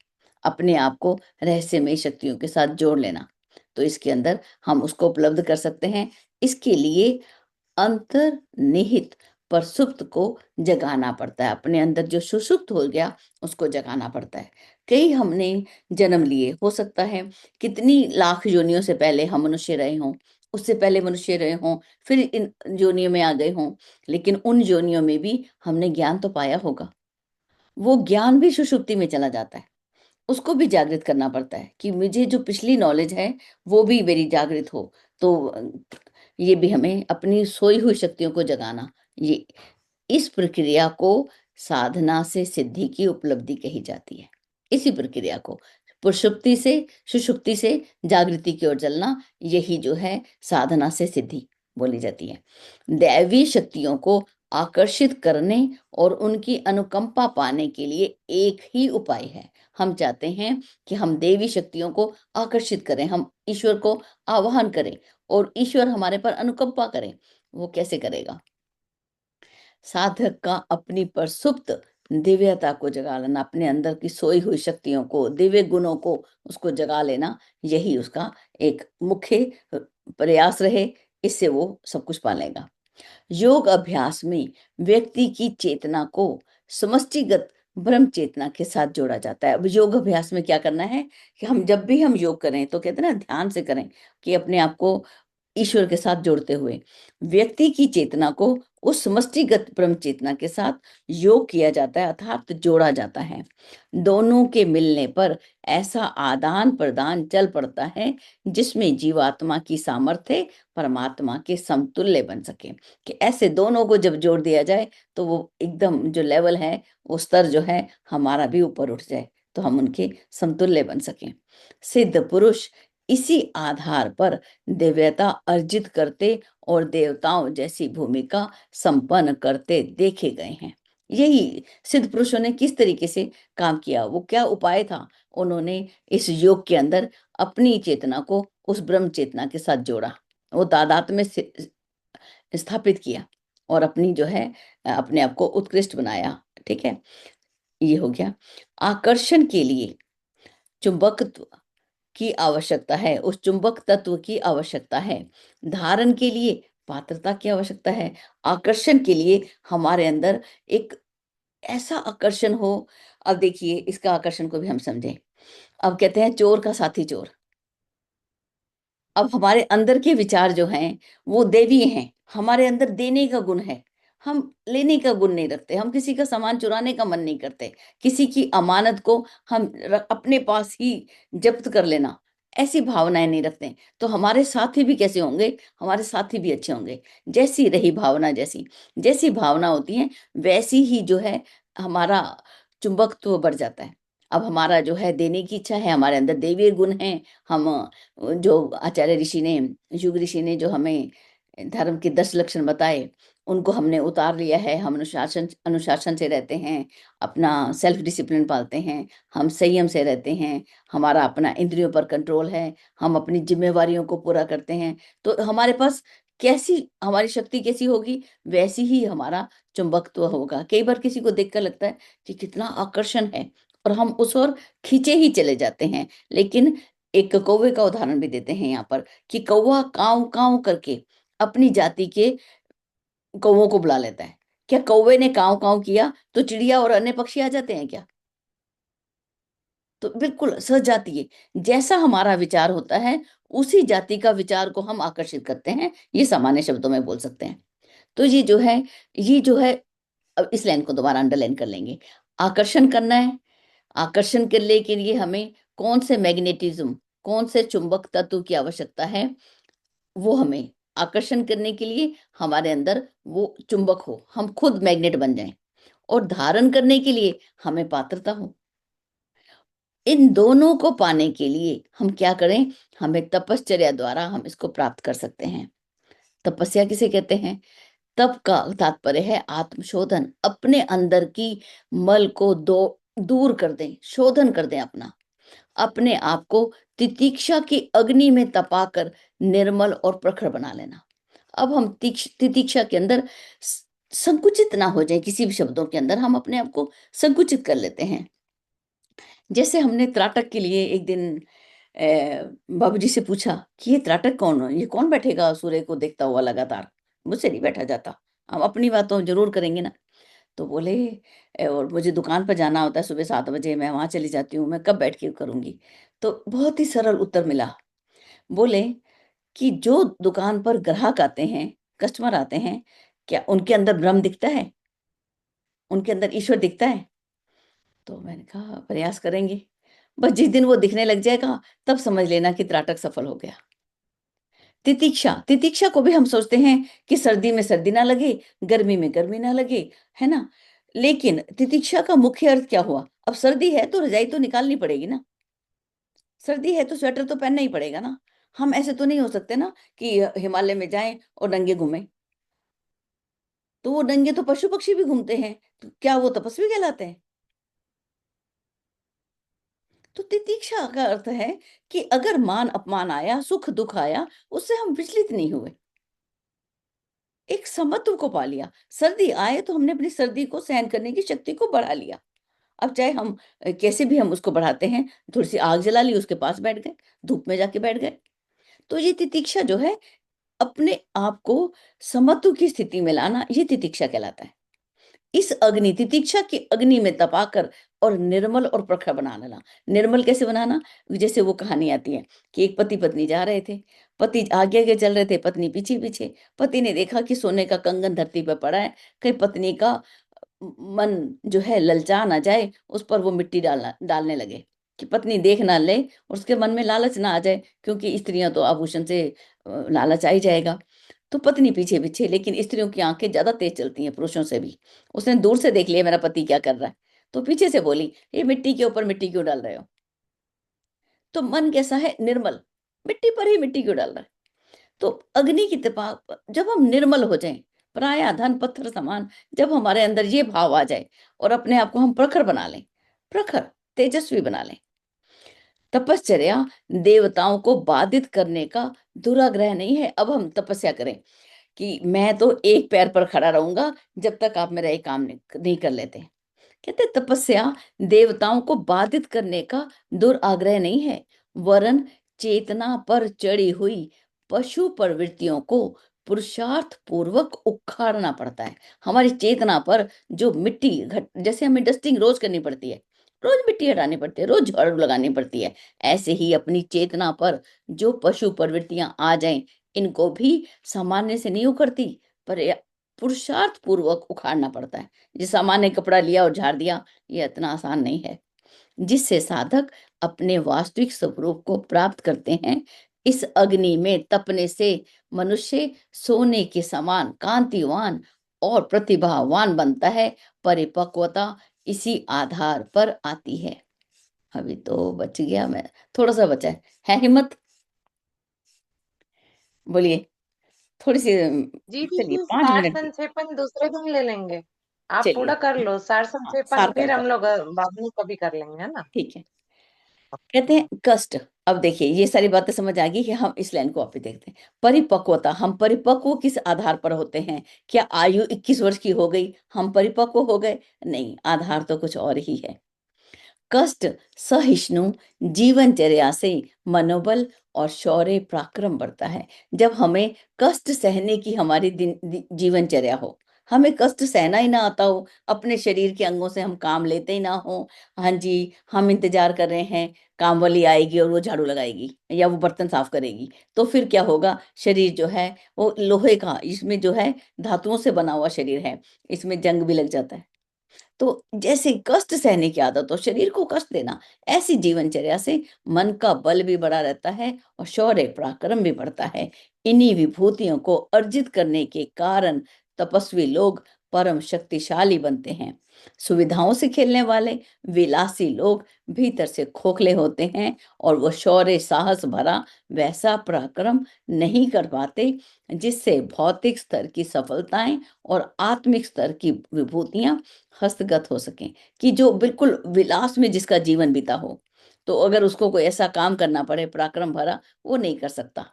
अपने आप को रहस्यमय शक्तियों के साथ जोड़ लेना, तो इसके अंदर हम उसको उपलब्ध कर सकते हैं। इसके लिए अंतर्निहित प्रसुप्त को जगाना पड़ता है। अपने अंदर जो सुषुप्त हो गया उसको जगाना पड़ता है। कई हमने जन्म लिए, हो सकता है कितनी लाख योनियों से पहले हम मनुष्य रहे हों, उससे पहले मनुष्य रहे हों, फिर इन योनियों में आ गए हों, लेकिन उन योनियों में भी हमने ज्ञान तो पाया होगा। वो ज्ञान भी सुषुप्ति में चला जाता है। उसको भी जागृत करना पड़ता है कि मुझे जो पिछली नॉलेज है वो भी मेरी जागृत हो। तो ये भी हमें अपनी सोई हुई शक्तियों को जगाना, ये इस प्रक्रिया को साधना से सिद्धि की उपलब्धि कही जाती है। इसी प्रक्रिया को पुषुप्ति से सुषुप्ति से जागृति की ओर चलना, यही जो है साधना से सिद्धि बोली जाती है। दैवी शक्तियों को आकर्षित करने और उनकी अनुकंपा पाने के लिए एक ही उपाय है। हम चाहते हैं कि हम देवी शक्तियों को आकर्षित करें, हम ईश्वर को आवाहन करें और ईश्वर हमारे पर अनुकंपा करें। वो कैसे करेगा? साधक का अपनी प्रसुप्त दिव्यता को जगा लेना, अपने अंदर की सोई हुई शक्तियों को, दिव्य गुणों को उसको जगा लेना, यही उसका एक मुख्य प्रयास रहे। इससे वो सब कुछ पा लेगा। योग अभ्यास में व्यक्ति की चेतना को समष्टिगत ब्रह्म चेतना के साथ जोड़ा जाता है। अब योग अभ्यास में क्या करना है कि हम जब भी हम योग करें तो कहते हैं ना, ध्यान से करें कि अपने आप को ईश्वर के साथ जोड़ते हुए व्यक्ति की चेतना को उस समष्टिगत ब्रह्म चेतना के साथ योग किया जाता है, अर्थात जोड़ा जाता है। दोनों के मिलने पर ऐसा आदान प्रदान चल पड़ता है जिसमें जीवात्मा की सामर्थ्य परमात्मा के समतुल्य बन सके। कि ऐसे दोनों को जब जोड़ दिया जाए तो वो एकदम जो लेवल है, वो स्तर जो है हमारा भी ऊपर उठ जाए, तो हम उनके समतुल्य बन सकें। सिद्ध पुरुष इसी आधार पर दिव्यता अर्जित करते और देवताओं जैसी भूमिका संपन्न करते देखे गए हैं। यही सिद्ध पुरुषों ने किस तरीके से काम किया, वो क्या उपाय था, उन्होंने इस योग के अंदर अपनी चेतना को उस ब्रह्म चेतना के साथ जोड़ा, वो तादात्म्य में स्थापित किया और अपनी जो है अपने आप को उत्कृष्ट बनाया। ठीक है, ये हो गया। आकर्षण के लिए चुंबकत्व की आवश्यकता है, उस चुंबक तत्व की आवश्यकता है। धारण के लिए पात्रता की आवश्यकता है। आकर्षण के लिए हमारे अंदर एक ऐसा आकर्षण हो। अब देखिए, इसका आकर्षण को भी हम समझें। अब कहते हैं चोर का साथी चोर। अब हमारे अंदर के विचार जो हैं वो दैवीय हैं, हमारे अंदर देने का गुण है, हम लेने का गुण नहीं रखते, हम किसी का सामान चुराने का मन नहीं करते, किसी की अमानत को हम अपने पास ही जब्त कर लेना, ऐसी भावनाएं नहीं रखते। तो हमारे साथी भी कैसे होंगे? हमारे साथी भी अच्छे होंगे। जैसी रही भावना, जैसी जैसी भावना होती है वैसी ही जो है हमारा चुंबकत्व बढ़ जाता है। अब हमारा जो है देने की इच्छा है, हमारे अंदर दैवीय गुण है। हम जो आचार्य ऋषि ने, युग ऋषि ने जो हमें धर्म के 10 लक्षण बताए, उनको हमने उतार लिया है। हम अनुशासन अनुशासन से रहते हैं, अपना सेल्फ डिसिप्लिन पालते हैं, हम संयम से रहते हैं, हमारा अपना इंद्रियों पर कंट्रोल है, हम अपनी जिम्मेवारियों को पूरा करते हैं। तो हमारे पास कैसी हमारी शक्ति कैसी होगी, वैसी ही हमारा चुंबकत्व होगा। कई बार किसी को देखकर लगता है कि कितना आकर्षण है और हम उस ओर खींचे ही चले जाते हैं। लेकिन एक कौवे का उदाहरण भी देते हैं यहाँ पर कि कौवा काँव काँव करके अपनी जाति के कौवों को बुला लेता है। क्या कौवे ने काँव काँव किया तो चिड़िया और अन्य पक्षी आ जाते हैं क्या? तो बिल्कुल सजातीय, जैसा हमारा विचार होता है उसी जाति का विचार को हम आकर्षित करते हैं, ये सामान्य शब्दों में बोल सकते हैं। तो ये जो है अब इस लाइन को दोबारा अंडरलाइन कर लेंगे। आकर्षण करना है, आकर्षण करने के लिए हमें कौन से मैग्नेटिज्म, कौन से चुंबक तत्व की आवश्यकता है, वो हमें आकर्षण करने के लिए हमारे अंदर वो चुंबक हो, हम खुद मैग्नेट बन जाएं। और धारण करने के लिए हमें पात्रता हो। इन दोनों को पाने के लिए हम क्या करें? हमें तपश्चर्या द्वारा हम इसको प्राप्त कर सकते हैं। तपस्या किसे कहते हैं? तप का तात्पर्य है आत्मशोधन, अपने अंदर की मल को दो दूर कर दें, शोधन कर दें अपना, अपने आप को तितिक्षा की अग्नि में तपाकर निर्मल और प्रखर बना लेना। अब हम तितिक्षा के अंदर संकुचित ना हो जाए, किसी भी शब्दों के अंदर हम अपने आप को संकुचित कर लेते हैं। जैसे हमने त्राटक के लिए एक दिन बाबूजी से पूछा कि ये त्राटक कौन है? ये कौन बैठेगा सूर्य को देखता हुआ लगातार? मुझसे नहीं बैठा जाता। हम अपनी बात तो ज़रूर करेंगे ना। तो बोले और मुझे दुकान पर जाना होता है सुबह 7 बजे, मैं वहाँ चली जाती हूँ, मैं कब बैठ के करूँगी? तो बहुत ही सरल उत्तर मिला। बोले कि जो दुकान पर ग्राहक आते हैं, कस्टमर आते हैं, क्या उनके अंदर ब्रह्म दिखता है? उनके अंदर ईश्वर दिखता है? तो मैंने कहा प्रयास करेंगे। बस जिस दिन वो दिखने लग जाएगा, तब समझ लेना कि त्राटक सफल हो गया। तितिक्षा, तितिक्षा को भी हम सोचते हैं कि सर्दी में सर्दी ना लगे, गर्मी में गर्मी ना लगे, है ना? लेकिन तितिक्षा का मुख्य अर्थ क्या हुआ? अब सर्दी है तो रज़ाई तो निकालनी पड़ेगी ना। सर्दी है तो स्वेटर तो पहनना ही पड़ेगा ना। हम ऐसे तो नहीं हो सकते ना कि हिमालय में जाएं और नंगे घूमें। तो वो नंगे तो पशु पक्षी भी घूमते हैं, तो क्या वो तपस्वी कहलाते हैं? तो तितीक्षा का अर्थ है कि अगर मान अपमान आया, सुख दुख आया, उससे हम विचलित नहीं हुए, एक समत्व को पा लिया। सर्दी आए तो हमने अपनी सर्दी को सहन करने की शक्ति को बढ़ा लिया। अब चाहे हम कैसे भी हम उसको बढ़ाते हैं, थोड़ी सी आग जला ली, उसके पास बैठ गए, धूप में जाके बैठ गए। तो ये तितीक्षा जो है, अपने आप को समत्व की स्थिति में लाना, ये तितीक्षा कहलाता है। इस अग्नि, तितीक्षा की अग्नि में तपाकर और निर्मल और प्रखर बना लेना। निर्मल कैसे बनाना? जैसे वो कहानी आती है कि एक पति पत्नी जा रहे थे, पति आगे आगे चल रहे थे, पत्नी पीछे पीछे। पति ने देखा कि सोने का कंगन धरती पर पड़ा है, कहीं पत्नी का मन जो है ललचा ना जाए, उस पर वो मिट्टी डालना डालने लगे कि पत्नी देख ना ले, और उसके मन में लालच ना आ जाए, क्योंकि स्त्रियां तो आभूषण से लालच आ ही जाएगा। तो पत्नी पीछे पीछे, लेकिन स्त्रियों की आंखें ज्यादा तेज चलती हैं पुरुषों से भी। उसने दूर से देख लिया मेरा पति क्या कर रहा है, तो पीछे से बोली, ये मिट्टी के ऊपर मिट्टी क्यों डाल रहे हो? तो मन कैसा है? निर्मल। मिट्टी पर ही मिट्टी क्यों डाल रहा है? तो अग्नि की कृपा, जब हम निर्मल हो जाएं, पराया धन पत्थर समान, जब हमारे अंदर ये भाव आ जाए और अपने आप को हम प्रखर बना लें, प्रखर तेजस्वी बना लें। तपश्चर्या देवताओं को बाधित करने का दुराग्रह नहीं है। अब हम तपस्या करें कि मैं तो एक पैर पर खड़ा रहूंगा जब तक आप मेरा एक काम नहीं कर लेते। कहते तपस्या देवताओं को बाधित करने का दुराग्रह नहीं है, वरन चेतना पर चढ़ी हुई पशु प्रवृत्तियों को पुरुषार्थ पूर्वक उखाड़ना पड़ता है। हमारी चेतना पर जो मिट्टी घट, जैसे हमें डस्टिंग रोज करनी पड़ती है, रोज मिट्टी हटानी पड़ती है, रोज झाड़ू लगानी पड़ती है, ऐसे ही अपनी चेतना पर जो पशु प्रवृत्तियां आ जाएं, इनको भी सामान्य से नहीं उखड़ती, पर पुरुषार्थ पूर्वक उखाड़ना पड़ता है। जो सामान्य कपड़ा लिया और झाड़ दिया, ये इतना आसान नहीं है। जिससे साधक अपने वास्तविक स्वरूप को प्राप्त करते हैं। इस अग्नि में तपने से मनुष्य सोने के समान कांतिवान और प्रतिभावान बनता है। परिपक्वता इसी आधार पर आती है। अभी तो बच गया, मैं थोड़ा सा बचा है हिम्मत? बोलिए थोड़ी सी। जी चलिए दीदी, 5 मिनट की। संक्षेपण दूसरे दिन ले लेंगे। आप पूरा चलिए, कर लो हाँ संक्षेपण, सार फिर करते हम हैं। लोग बाद में कभी कर लेंगे, है ना। ठीक है। कहते हैं कष्ट। अब देखिए ये सारी बातें समझ आ गई कि हम इस लाइन को वापस देखते हैं। परिपक्वता, हम परिपक्व किस आधार पर होते हैं? क्या आयु 21 वर्ष की हो गई हम परिपक्व हो गए? नहीं, आधार तो कुछ और ही है। कष्ट सहिष्णु जीवनचर्या से मनोबल और शौर्य पराक्रम बढ़ता है। जब हमें कष्ट सहने की हमारी जीवनचर्या हो, हमें कष्ट सहना ही ना आता हो, अपने शरीर के अंगों से हम काम लेते ही ना हो। हाँ जी, हम इंतजार कर रहे हैं काम वाली आएगी और वो झाड़ू लगाएगी या वो बर्तन साफ करेगी, तो फिर क्या होगा? शरीर जो है वो लोहे का, इसमें जो है धातुओं से बना हुआ शरीर है, इसमें जंग भी लग जाता है। तो जैसे कष्ट सहने की आदत हो, शरीर को कष्ट देना, ऐसी जीवनचर्या से मन का बल भी बढ़ा रहता है और शौर्य पराक्रम भी बढ़ता है। इन्हीं विभूतियों को अर्जित करने के कारण तपस्वी लोग परम शक्तिशाली बनते हैं। सुविधाओं से खेलने वाले विलासी लोग भीतर से खोखले होते हैं और वो शौर्य साहस भरा वैसा पराक्रम नहीं कर पाते जिससे भौतिक स्तर की सफलताएं और आत्मिक स्तर की विभूतियां हस्तगत हो सकें। कि जो बिल्कुल विलास में जिसका जीवन बीता हो, तो अगर उसको कोई ऐसा काम करना पड़े पराक्रम भरा, वो नहीं कर सकता।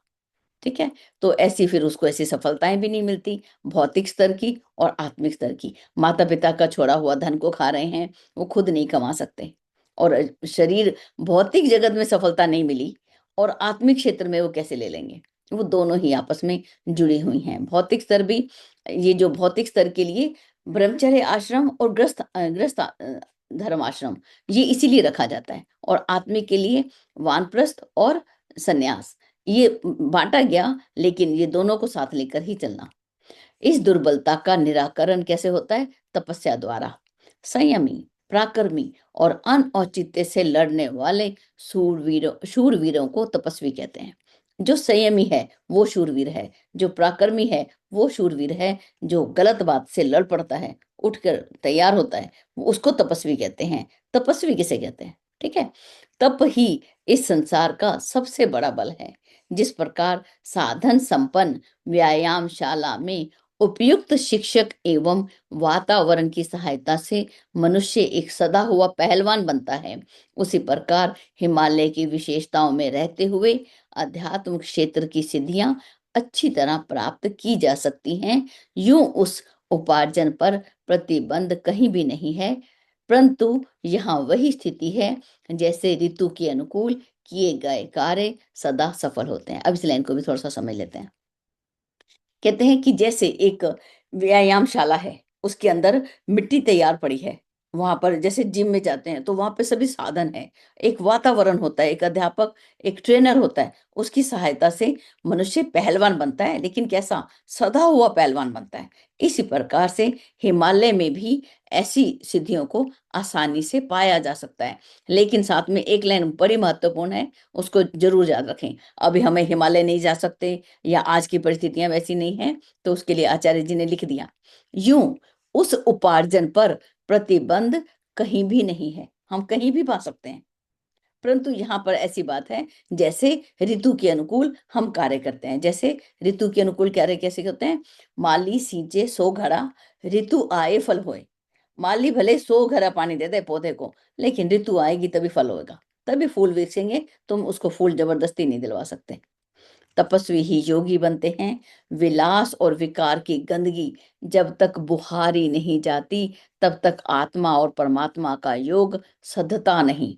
ठीक है? तो ऐसी फिर उसको ऐसी सफलताएं भी नहीं मिलती, भौतिक स्तर की और आत्मिक स्तर की। माता पिता का छोड़ा हुआ धन को खा रहे हैं, वो खुद नहीं कमा सकते। और शरीर, भौतिक जगत में सफलता नहीं मिली और आत्मिक क्षेत्र में वो कैसे ले लेंगे? वो दोनों ही आपस में जुड़ी हुई हैं। भौतिक स्तर भी, ये जो भौतिक स्तर के लिए ब्रह्मचर्य आश्रम और गृहस्थ धर्म आश्रम, ये इसीलिए रखा जाता है, और आत्मिक के लिए वानप्रस्थ और सन्यास, ये बांटा गया, लेकिन ये दोनों को साथ लेकर ही चलना। इस दुर्बलता का निराकरण कैसे होता है? तपस्या द्वारा। संयमी, पराक्रमी और अनौचित्य से लड़ने वाले शूरवीरों को तपस्वी कहते हैं। जो संयमी है वो शूरवीर है, जो पराक्रमी है वो शूरवीर है, जो गलत बात से लड़ पड़ता है, उठकर तैयार होता है, वो उसको तपस्वी कहते हैं। तपस्वी किसे कहते हैं? ठीक है? तप ही इस संसार का सबसे बड़ा बल है। जिस प्रकार साधन संपन्न व्यायामशाला में उपयुक्त शिक्षक एवं वातावरण की सहायता से मनुष्य एक सदा हुआ पहलवान बनता है, उसी प्रकार हिमालय की विशेषताओं में रहते हुए आध्यात्मिक क्षेत्र की सिद्धियां अच्छी तरह प्राप्त की जा सकती हैं। यूं उस उपार्जन पर प्रतिबंध कहीं भी नहीं है, परंतु यहाँ वही स्थिति है जैसे ऋतु के अनुकूल किए गए कार्य सदा सफल होते हैं। अब इस लाइन को भी थोड़ा सा समझ लेते हैं। कहते हैं कि जैसे एक व्यायामशाला है, उसके अंदर मिट्टी तैयार पड़ी है, वहां पर जैसे जिम में जाते हैं तो वहां पे सभी साधन है, एक वातावरण होता है, एक अध्यापक, एक ट्रेनर होता है, उसकी सहायता से मनुष्य पहलवान बनता है, लेकिन कैसा, सदा हुआ पहलवान बनता है। इसी प्रकार से हिमालय में भी ऐसी सिद्धियों को आसानी से पाया जा सकता है। लेकिन साथ में एक लाइन बड़ी महत्वपूर्ण है, उसको जरूर याद रखें। अभी हमें हिमालय नहीं जा सकते या आज की परिस्थितियां वैसी नहीं है, तो उसके लिए आचार्य जी ने लिख दिया, यूं उस उपार्जन पर प्रतिबंध कहीं भी नहीं है, हम कहीं भी पा सकते हैं, परंतु यहाँ पर ऐसी बात है जैसे ऋतु के अनुकूल हम कार्य करते हैं। जैसे ऋतु के अनुकूल कार्य कैसे होते हैं, माली सींचे सो घड़ा, ऋतु आए फल होए। माली भले 100 घड़ा पानी दे दे पौधे को, लेकिन ऋतु आएगी तभी फल होएगा, तभी फूल बिखेंगे, तुम उसको फूल जबरदस्ती नहीं दिलवा सकते। तपस्वी ही योगी बनते हैं। विलास और विकार की गंदगी जब तक बुहारी नहीं जाती, तब तक आत्मा और परमात्मा का योग सधता नहीं,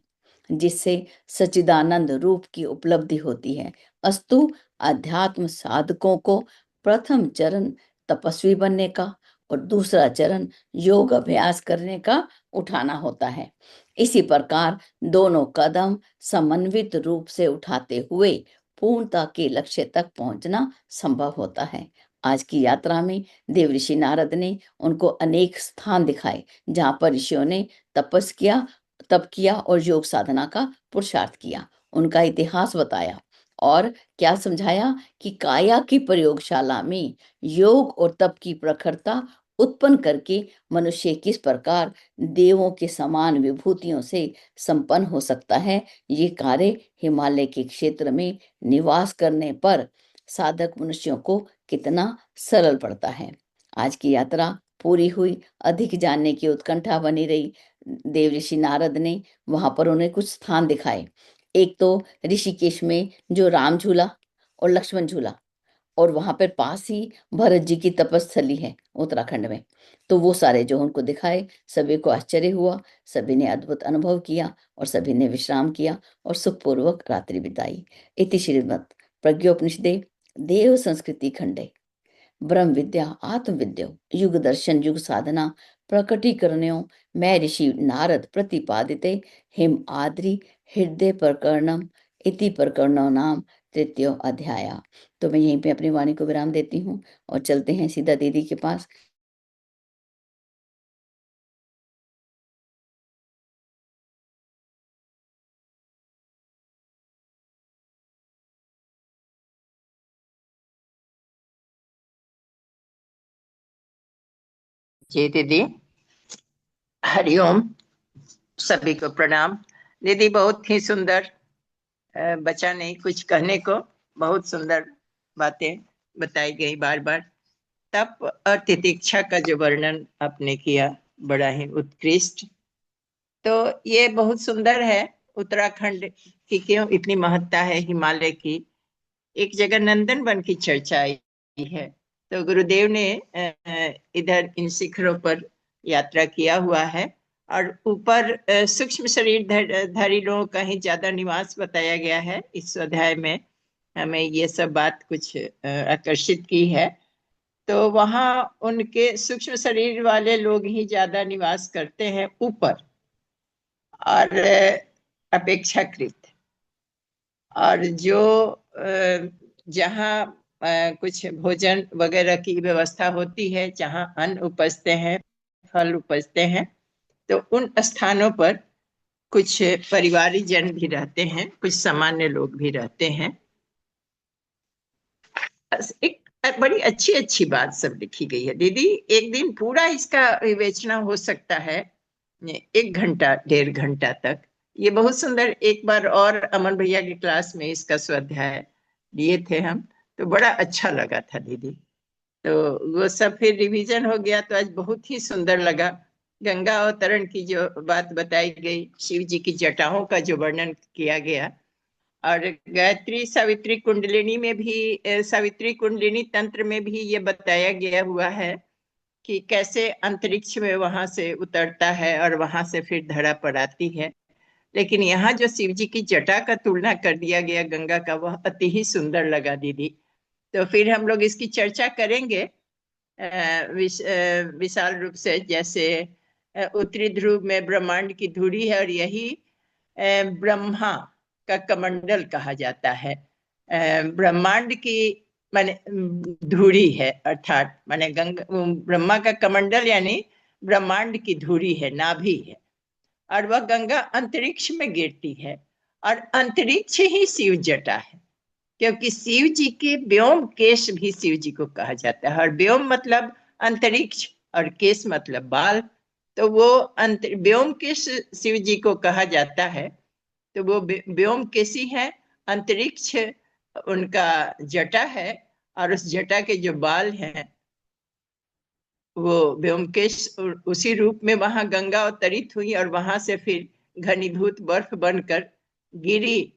जिससे सच्चिदानंद रूप की उपलब्धि होती है। अस्तु अध्यात्म साधकों को प्रथम चरण तपस्वी बनने का और दूसरा चरण योग अभ्यास करने का उठाना होता है। इसी प्रकार दोनों कदम समन्वित रूप से उठाते हुए पूर्णता के लक्ष्य तक पहुंचना संभव होता है। आज की यात्रा में देव ऋषि नारद ने उनको अनेक स्थान दिखाए जहां पर ऋषियों ने तपस किया, तप किया और योग साधना का पुरुषार्थ किया, उनका इतिहास बताया और क्या समझाया कि काया की प्रयोगशाला में योग और तप की प्रखरता उत्पन्न करके मनुष्य किस प्रकार देवों के समान विभूतियों से संपन्न हो सकता है। ये कार्य हिमालय के क्षेत्र में निवास करने पर साधक मनुष्यों को कितना सरल पड़ता है। आज की यात्रा पूरी हुई, अधिक जानने की उत्कंठा बनी रही। देव ऋषि नारद ने वहां पर उन्हें कुछ स्थान दिखाए। एक तो ऋषिकेश में जो राम झूला और लक्ष्मण झूला, और वहां पर पास ही भरत जी की तपस्थली है उत्तराखंड में, तो वो सारे जो उनको दिखाए, सभी को आश्चर्य हुआ, सभी ने अद्भुत अनुभव किया और सभी ने विश्राम किया और सुखपूर्वक रात्रि बिताई। इति श्रीमद् प्रज्ञोपनिषदे देव संस्कृति खंडे ब्रह्म विद्या आत्म विद्या युग दर्शन युग साधना प्रकटीकरणों मैं ऋषि नारद प्रतिपादिते हिम आद्रि हृदय प्रकरणम इति प्रकरणों नाम तृतीय अध्याय। तो मैं यहीं पे अपनी वाणी को विराम देती हूँ और चलते हैं सीधा दीदी के पास। जी दीदी, हरिओम। सभी को प्रणाम। दीदी बहुत ही सुंदर, बचा नहीं कुछ कहने को, बहुत सुंदर बातें बताई गई बार बार। तप और तितिक्षा का जो वर्णन आपने किया बड़ा ही उत्कृष्ट। तो ये बहुत सुंदर है। उत्तराखंड की क्यों इतनी महत्ता है हिमालय की। एक जगह नंदन वन की चर्चा आई है, तो गुरुदेव ने इधर इन शिखरों पर यात्रा किया हुआ है और ऊपर सूक्ष्म शरीर धारी लोगों का ही ज्यादा निवास बताया गया है। इस अध्याय में हमें ये सब बात कुछ आकर्षित की है। तो वहाँ उनके सूक्ष्म शरीर वाले लोग ही ज्यादा निवास करते हैं ऊपर, और अपेक्षाकृत। और जो जहाँ कुछ भोजन वगैरह की व्यवस्था होती है, जहाँ अन्न उपजते हैं, फल उपजते हैं, तो उन स्थानों पर कुछ परिवारी जन भी रहते हैं, कुछ सामान्य लोग भी रहते हैं। एक बड़ी अच्छी अच्छी बात सब लिखी गई है दीदी। एक दिन पूरा इसका विवेचना हो सकता है, 1 घंटा 1.5 घंटा तक। ये बहुत सुंदर। एक बार और अमन भैया की क्लास में इसका स्वाध्याय लिए थे हम, तो बड़ा अच्छा लगा था दीदी। तो वो सब फिर रिवीजन हो गया, तो आज बहुत ही सुंदर लगा। गंगा अवतरण की जो बात बताई गई, शिव जी की जटाओं का जो वर्णन किया गया, और गायत्री सावित्री कुंडलिनी में भी सावित्री कुंडलिनी तंत्र में भी ये बताया गया हुआ है कि कैसे अंतरिक्ष में वहां से उतरता है और वहां से फिर धरा पर आती है। लेकिन यहाँ जो शिव जी की जटा का तुलना कर दिया गया गंगा का, वह अति ही सुंदर लगा दीदी। तो फिर हम लोग इसकी चर्चा करेंगे विशाल रूप से। जैसे उत्तरी ध्रुव में ब्रह्मांड की धुरी है, और यही ब्रह्मा का कमंडल कहा जाता है। ब्रह्मांड की माने धुरी है, अर्थात माने गंगा, ब्रह्मा का कमंडल यानी ब्रह्मांड की धुरी है, नाभि है। और वह गंगा अंतरिक्ष में गिरती है, और अंतरिक्ष ही शिव जटा है, क्योंकि शिव जी के व्योम केश भी शिव जी को कहा जाता है। और व्योम मतलब अंतरिक्ष, और केश मतलब बाल। तो वो व्योम केश शिव जी को कहा जाता है। तो वो व्योम केशी है, अंतरिक्ष उनका जटा है, और उस जटा के जो बाल हैं वो व्योमकेश, उसी रूप में वहां गंगा अवतरित हुई, और वहां से फिर घनीभूत बर्फ बनकर गिरी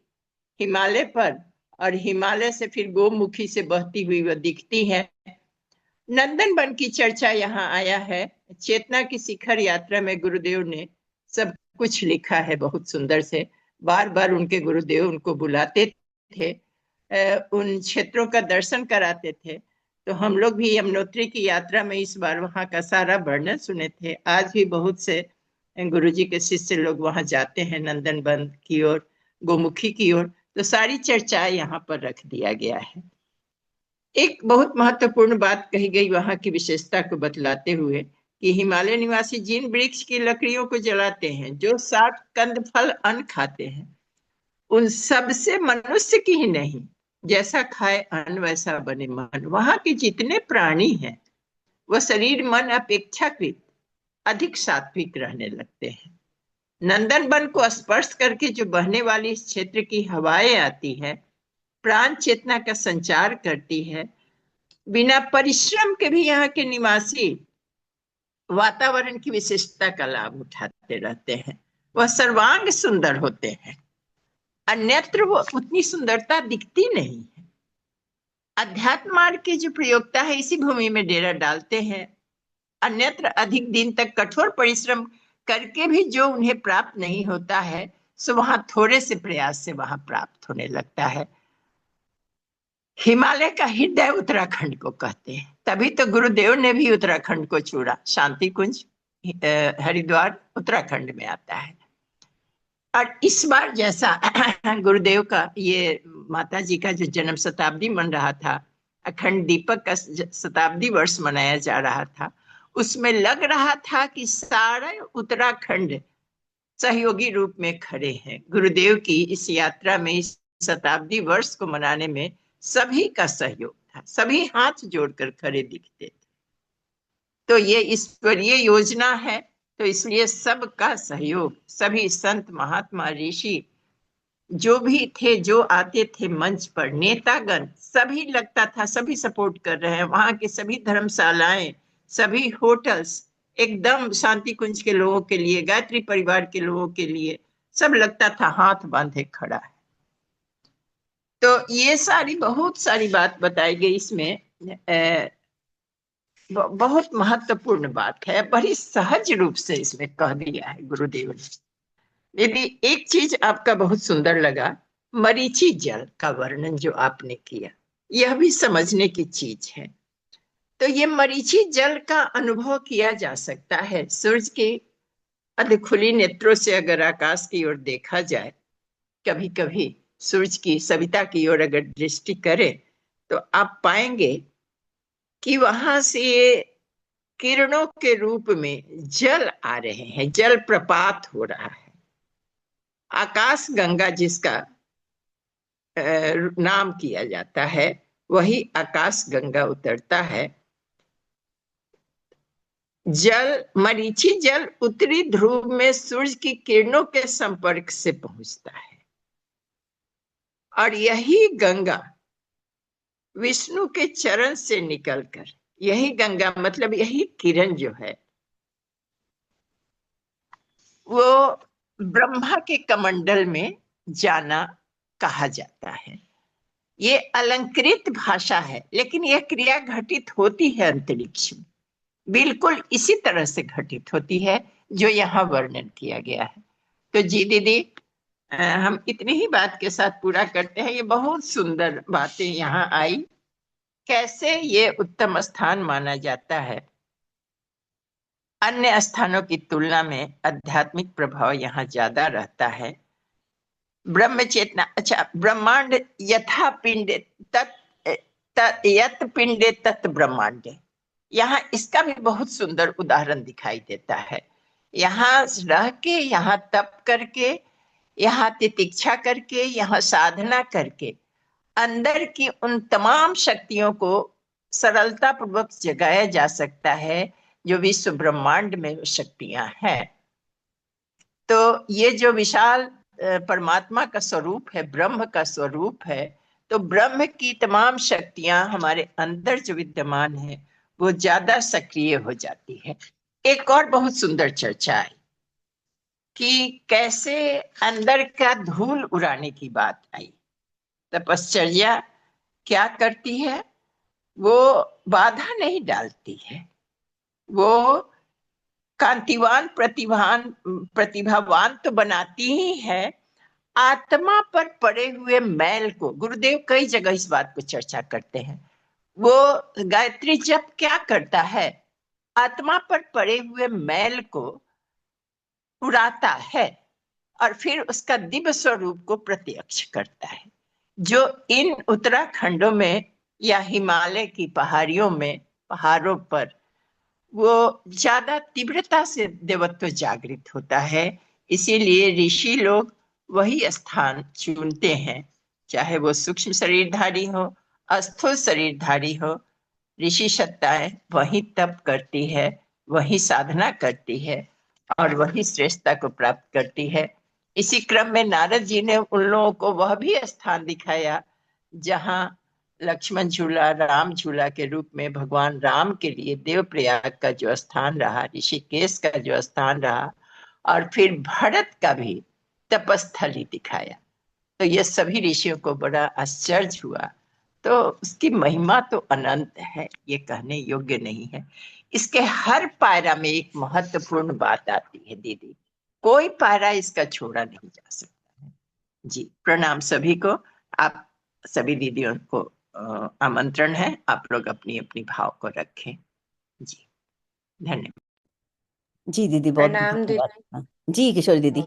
हिमालय पर, और हिमालय से फिर गोमुखी से बहती हुई वह दिखती है। नंदन वन की चर्चा यहाँ आया है। चेतना की शिखर यात्रा में गुरुदेव ने सब कुछ लिखा है बहुत सुंदर से। बार बार उनके गुरुदेव उनको बुलाते थे, उन क्षेत्रों का दर्शन कराते थे। तो हम लोग भी यमुनोत्री की यात्रा में इस बार वहां का सारा वर्णन सुने थे। आज भी बहुत से गुरुजी के शिष्य लोग वहां जाते हैं, नंदन वन की ओर, गोमुखी की ओर। तो सारी चर्चा यहाँ पर रख दिया गया है। एक बहुत महत्वपूर्ण बात कही गई वहां की विशेषता को बतलाते हुए कि हिमालय निवासी जिन वृक्ष की लकड़ियों को जलाते हैं, जो 60 कंद फल अन्न खाते हैं, उन सब से मनुष्य की ही नहीं, जैसा खाए अन्न वैसा बने मन। वहां के जितने प्राणी हैं वह शरीर मन अपेक्षाकृत अधिक सात्विक रहने लगते हैं। नंदन वन को स्पर्श करके जो बहने वाली इस क्षेत्र की हवाएं आती है, प्राण चेतना का संचार करती है। बिना परिश्रम के भी यहाँ के निवासी वातावरण की विशेषता का लाभ उठाते रहते हैं। वह सर्वांग सुंदर होते हैं, अन्यत्र वो उतनी सुंदरता दिखती नहीं है। अध्यात्म मार्ग की जो प्रयोक्ता है इसी भूमि में डेरा डालते हैं। अन्यत्र अधिक दिन तक कठोर परिश्रम करके भी जो उन्हें प्राप्त नहीं होता है, सो वहां थोड़े से प्रयास से वहां प्राप्त होने लगता है। हिमालय का हृदय उत्तराखंड को कहते हैं, तभी तो गुरुदेव ने भी उत्तराखंड को चुना। शांति कुंज हरिद्वार उत्तराखंड में आता है। और इस बार जैसा गुरुदेव का ये माता जी का जो जन्म शताब्दी मन रहा था, अखंड दीपक का शताब्दी वर्ष मनाया जा रहा था, उसमें लग रहा था कि सारे उत्तराखंड सहयोगी रूप में खड़े हैं। गुरुदेव की इस यात्रा में, इस शताब्दी वर्ष को मनाने में सभी का सहयोग था, सभी हाथ जोड़कर खड़े दिखते थे। तो ये ईश्वरीय योजना है, तो इसलिए सबका सहयोग, सभी संत महात्मा ऋषि जो भी थे, जो आते थे मंच पर, नेतागण, सभी लगता था सभी सपोर्ट कर रहे हैं। वहां के सभी धर्मशालाएं, सभी होटल्स एकदम शांति कुंज के लोगों के लिए, गायत्री परिवार के लोगों के लिए, सब लगता था हाथ बांधे खड़ा है। तो ये सारी बहुत सारी बात बताई गई इसमें। बहुत महत्वपूर्ण बात है, बड़ी सहज रूप से इसमें कह दिया है गुरुदेव ने। यदि एक चीज आपका बहुत सुंदर लगा, मरीचि जल का वर्णन जो आपने किया, यह भी समझने की चीज है। तो ये मरीचि जल का अनुभव किया जा सकता है सूरज के अध खुली नेत्रों से। अगर आकाश की ओर देखा जाए, कभी कभी सूरज की सविता की ओर अगर दृष्टि करें, तो आप पाएंगे कि वहां से किरणों के रूप में जल आ रहे हैं, जल प्रपात हो रहा है। आकाश गंगा जिसका नाम किया जाता है, वही आकाश गंगा उतरता है। जल, मरीची जल उत्तरी ध्रुव में सूर्य की किरणों के संपर्क से पहुंचता है, और यही गंगा विष्णु के चरण से निकलकर, यही गंगा मतलब यही किरण जो है वो ब्रह्मा के कमंडल में जाना कहा जाता है। ये अलंकृत भाषा है, लेकिन यह क्रिया घटित होती है अंतरिक्ष में, बिल्कुल इसी तरह से घटित होती है जो यहाँ वर्णन किया गया है। तो जी दीदी, हम इतनी ही बात के साथ पूरा करते हैं। ये बहुत सुंदर बातें यहाँ आई, कैसे ये उत्तम स्थान माना जाता है, अन्य स्थानों की तुलना में आध्यात्मिक प्रभाव यहाँ ज्यादा रहता है। ब्रह्म चेतना, अच्छा, ब्रह्मांड यथा पिंड यत पिंडे तत् ब्रह्मांडे, यहाँ इसका भी बहुत सुंदर उदाहरण दिखाई देता है। यहाँ रह के, यहाँ तप करके, यहाँ तितिक्षा करके, यहाँ साधना करके अंदर की उन तमाम शक्तियों को सरलता पूर्वक जगाया जा सकता है जो विश्व ब्रह्मांड में शक्तियां हैं। तो ये जो विशाल परमात्मा का स्वरूप है, ब्रह्म का स्वरूप है, तो ब्रह्म की तमाम शक्तियां हमारे अंदर जो विद्यमान है वो ज्यादा सक्रिय हो जाती है। एक और बहुत सुंदर चर्चा आई कि कैसे अंदर का धूल उड़ाने की बात आई। तपश्चर्या क्या करती है? वो बाधा नहीं डालती है, वो कांतिवान प्रतिभावान तो बनाती ही है, आत्मा पर पड़े हुए मैल को, गुरुदेव कई जगह इस बात को चर्चा करते हैं, वो गायत्री जप क्या करता है? आत्मा पर पड़े हुए मैल को उड़ाता है और फिर उसका दिव्य स्वरूप को प्रत्यक्ष करता है, जो इन उत्तराखंडों में या हिमालय की पहाड़ियों में, पहाड़ों पर वो ज्यादा तीव्रता से देवत्व जागृत होता है। इसीलिए ऋषि लोग वही स्थान चुनते हैं, चाहे वो सूक्ष्म शरीरधारी हो, स्थूल शरीरधारी हो। ऋषि सत्ताएं वही तप करती है, वही साधना करती है और वही श्रेष्ठता को प्राप्त करती है। इसी क्रम में नारद जी ने उन लोगों को वह भी स्थान दिखाया जहां लक्ष्मण झूला, राम झूला के रूप में भगवान राम के लिए देवप्रयाग का जो स्थान रहा, ऋषिकेश का जो स्थान रहा, और फिर भरत का भी तपस्थली दिखाया। तो ये सभी ऋषियों को बड़ा आश्चर्य हुआ। तो उसकी महिमा तो अनंत है, ये कहने योग्य नहीं है। इसके हर पायरा में एक महत्वपूर्ण बात आती है दीदी, कोई पायरा इसका छोड़ा नहीं जा सकता है। जी प्रणाम सभी को। आप सभी दीदियों को आमंत्रण है, आप लोग अपनी अपनी भाव को रखें। जी धन्यवाद। जी दीदी, बहुत प्रणाम दीदी। धन्यवाद। जी किशोरी दीदी।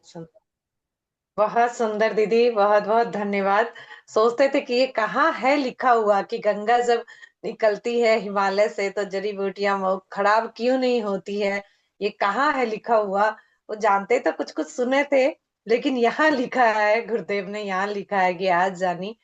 बहुत सुंदर दीदी, बहुत बहुत धन्यवाद। सोचते थे कि ये कहाँ है लिखा हुआ कि गंगा जब निकलती है हिमालय से तो जड़ी बूटियां वो खराब क्यों नहीं होती है, ये कहाँ है लिखा हुआ। वो जानते तो कुछ कुछ सुने थे, लेकिन यहाँ लिखा है, गुरुदेव ने यहाँ लिखा है कि आज जानी।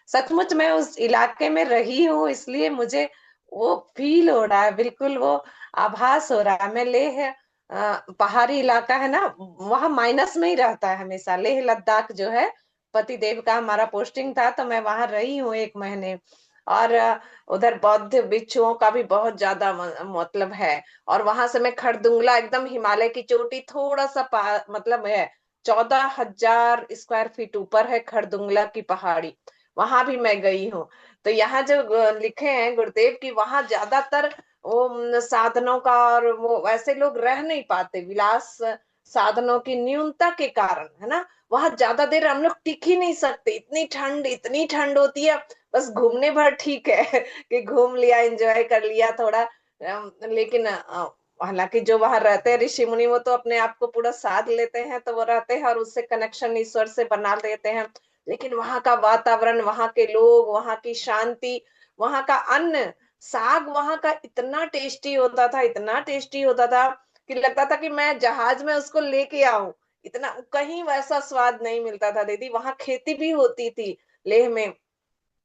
सचमुच मैं उस इलाके में रही हूँ, इसलिए मुझे वो फील हो रहा है, बिल्कुल वो आभास हो रहा है। मैं लेह पहाड़ी इलाका है ना, वहां माइनस में ही रहता है हमेशा। लेह लद्दाख जो है, पति देव का हमारा पोस्टिंग था, तो मैं वहां रही हूँ 1 महीने। और उधर बौद्ध भिक्षुओं का भी बहुत ज्यादा मतलब है। और वहां से मैं खरदुंगला, एकदम हिमालय की चोटी, थोड़ा सा मतलब है 14,000 स्क्वायर फीट ऊपर है खरदुंगला की पहाड़ी, वहां भी मैं गई हूँ। तो यहाँ जो लिखे हैं गुरुदेव की, वहां ज्यादातर वो साधनों का, और वो वैसे लोग रह नहीं पाते विलास साधनों की न्यूनता के कारण, है ना। वहां ज्यादा देर हम लोग टिक ही नहीं सकते, इतनी ठंड होती है। बस घूमने भर ठीक है कि घूम लिया, एंजॉय कर लिया थोड़ा। लेकिन हालांकि जो वहां रहते हैं ऋषि मुनि, वो तो अपने आप को पूरा साध लेते हैं, तो वो रहते हैं और उससे कनेक्शन ईश्वर से बना लेते हैं। लेकिन वहां का वातावरण, वहां के लोग, वहां की शांति, वहां का अन्न, साग वहां का इतना टेस्टी होता था, इतना टेस्टी होता था कि लगता था कि मैं जहाज में उसको लेके आऊं। इतना कहीं वैसा स्वाद नहीं मिलता था दीदी। वहां खेती भी होती थी लेह में,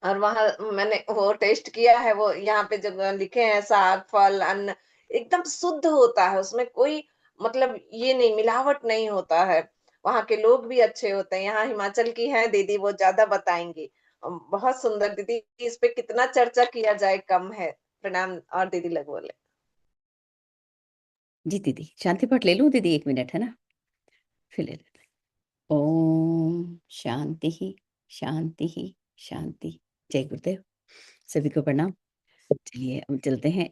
और वहां मैंने वो टेस्ट किया है। वो यहाँ पे जो लिखे हैं साग फल अन्न, एकदम शुद्ध होता है, उसमें कोई मतलब ये नहीं, मिलावट नहीं होता है। वहाँ के लोग भी अच्छे होते हैं। यहाँ हिमाचल की है दीदी, वो ज्यादा बताएंगी। बहुत सुंदर दीदी, इस पे कितना चर्चा किया जाए कम है। प्रणाम। और दीदी लग बोले। जी दीदी, शांति पाठ ले लूं दीदी, 1 मिनट है ना, फिर ले लेते हैं। ओम शांति ही, शांति ही, शांति। जय गुरुदेव, सभी को प्रणाम। चलिए हम चलते हैं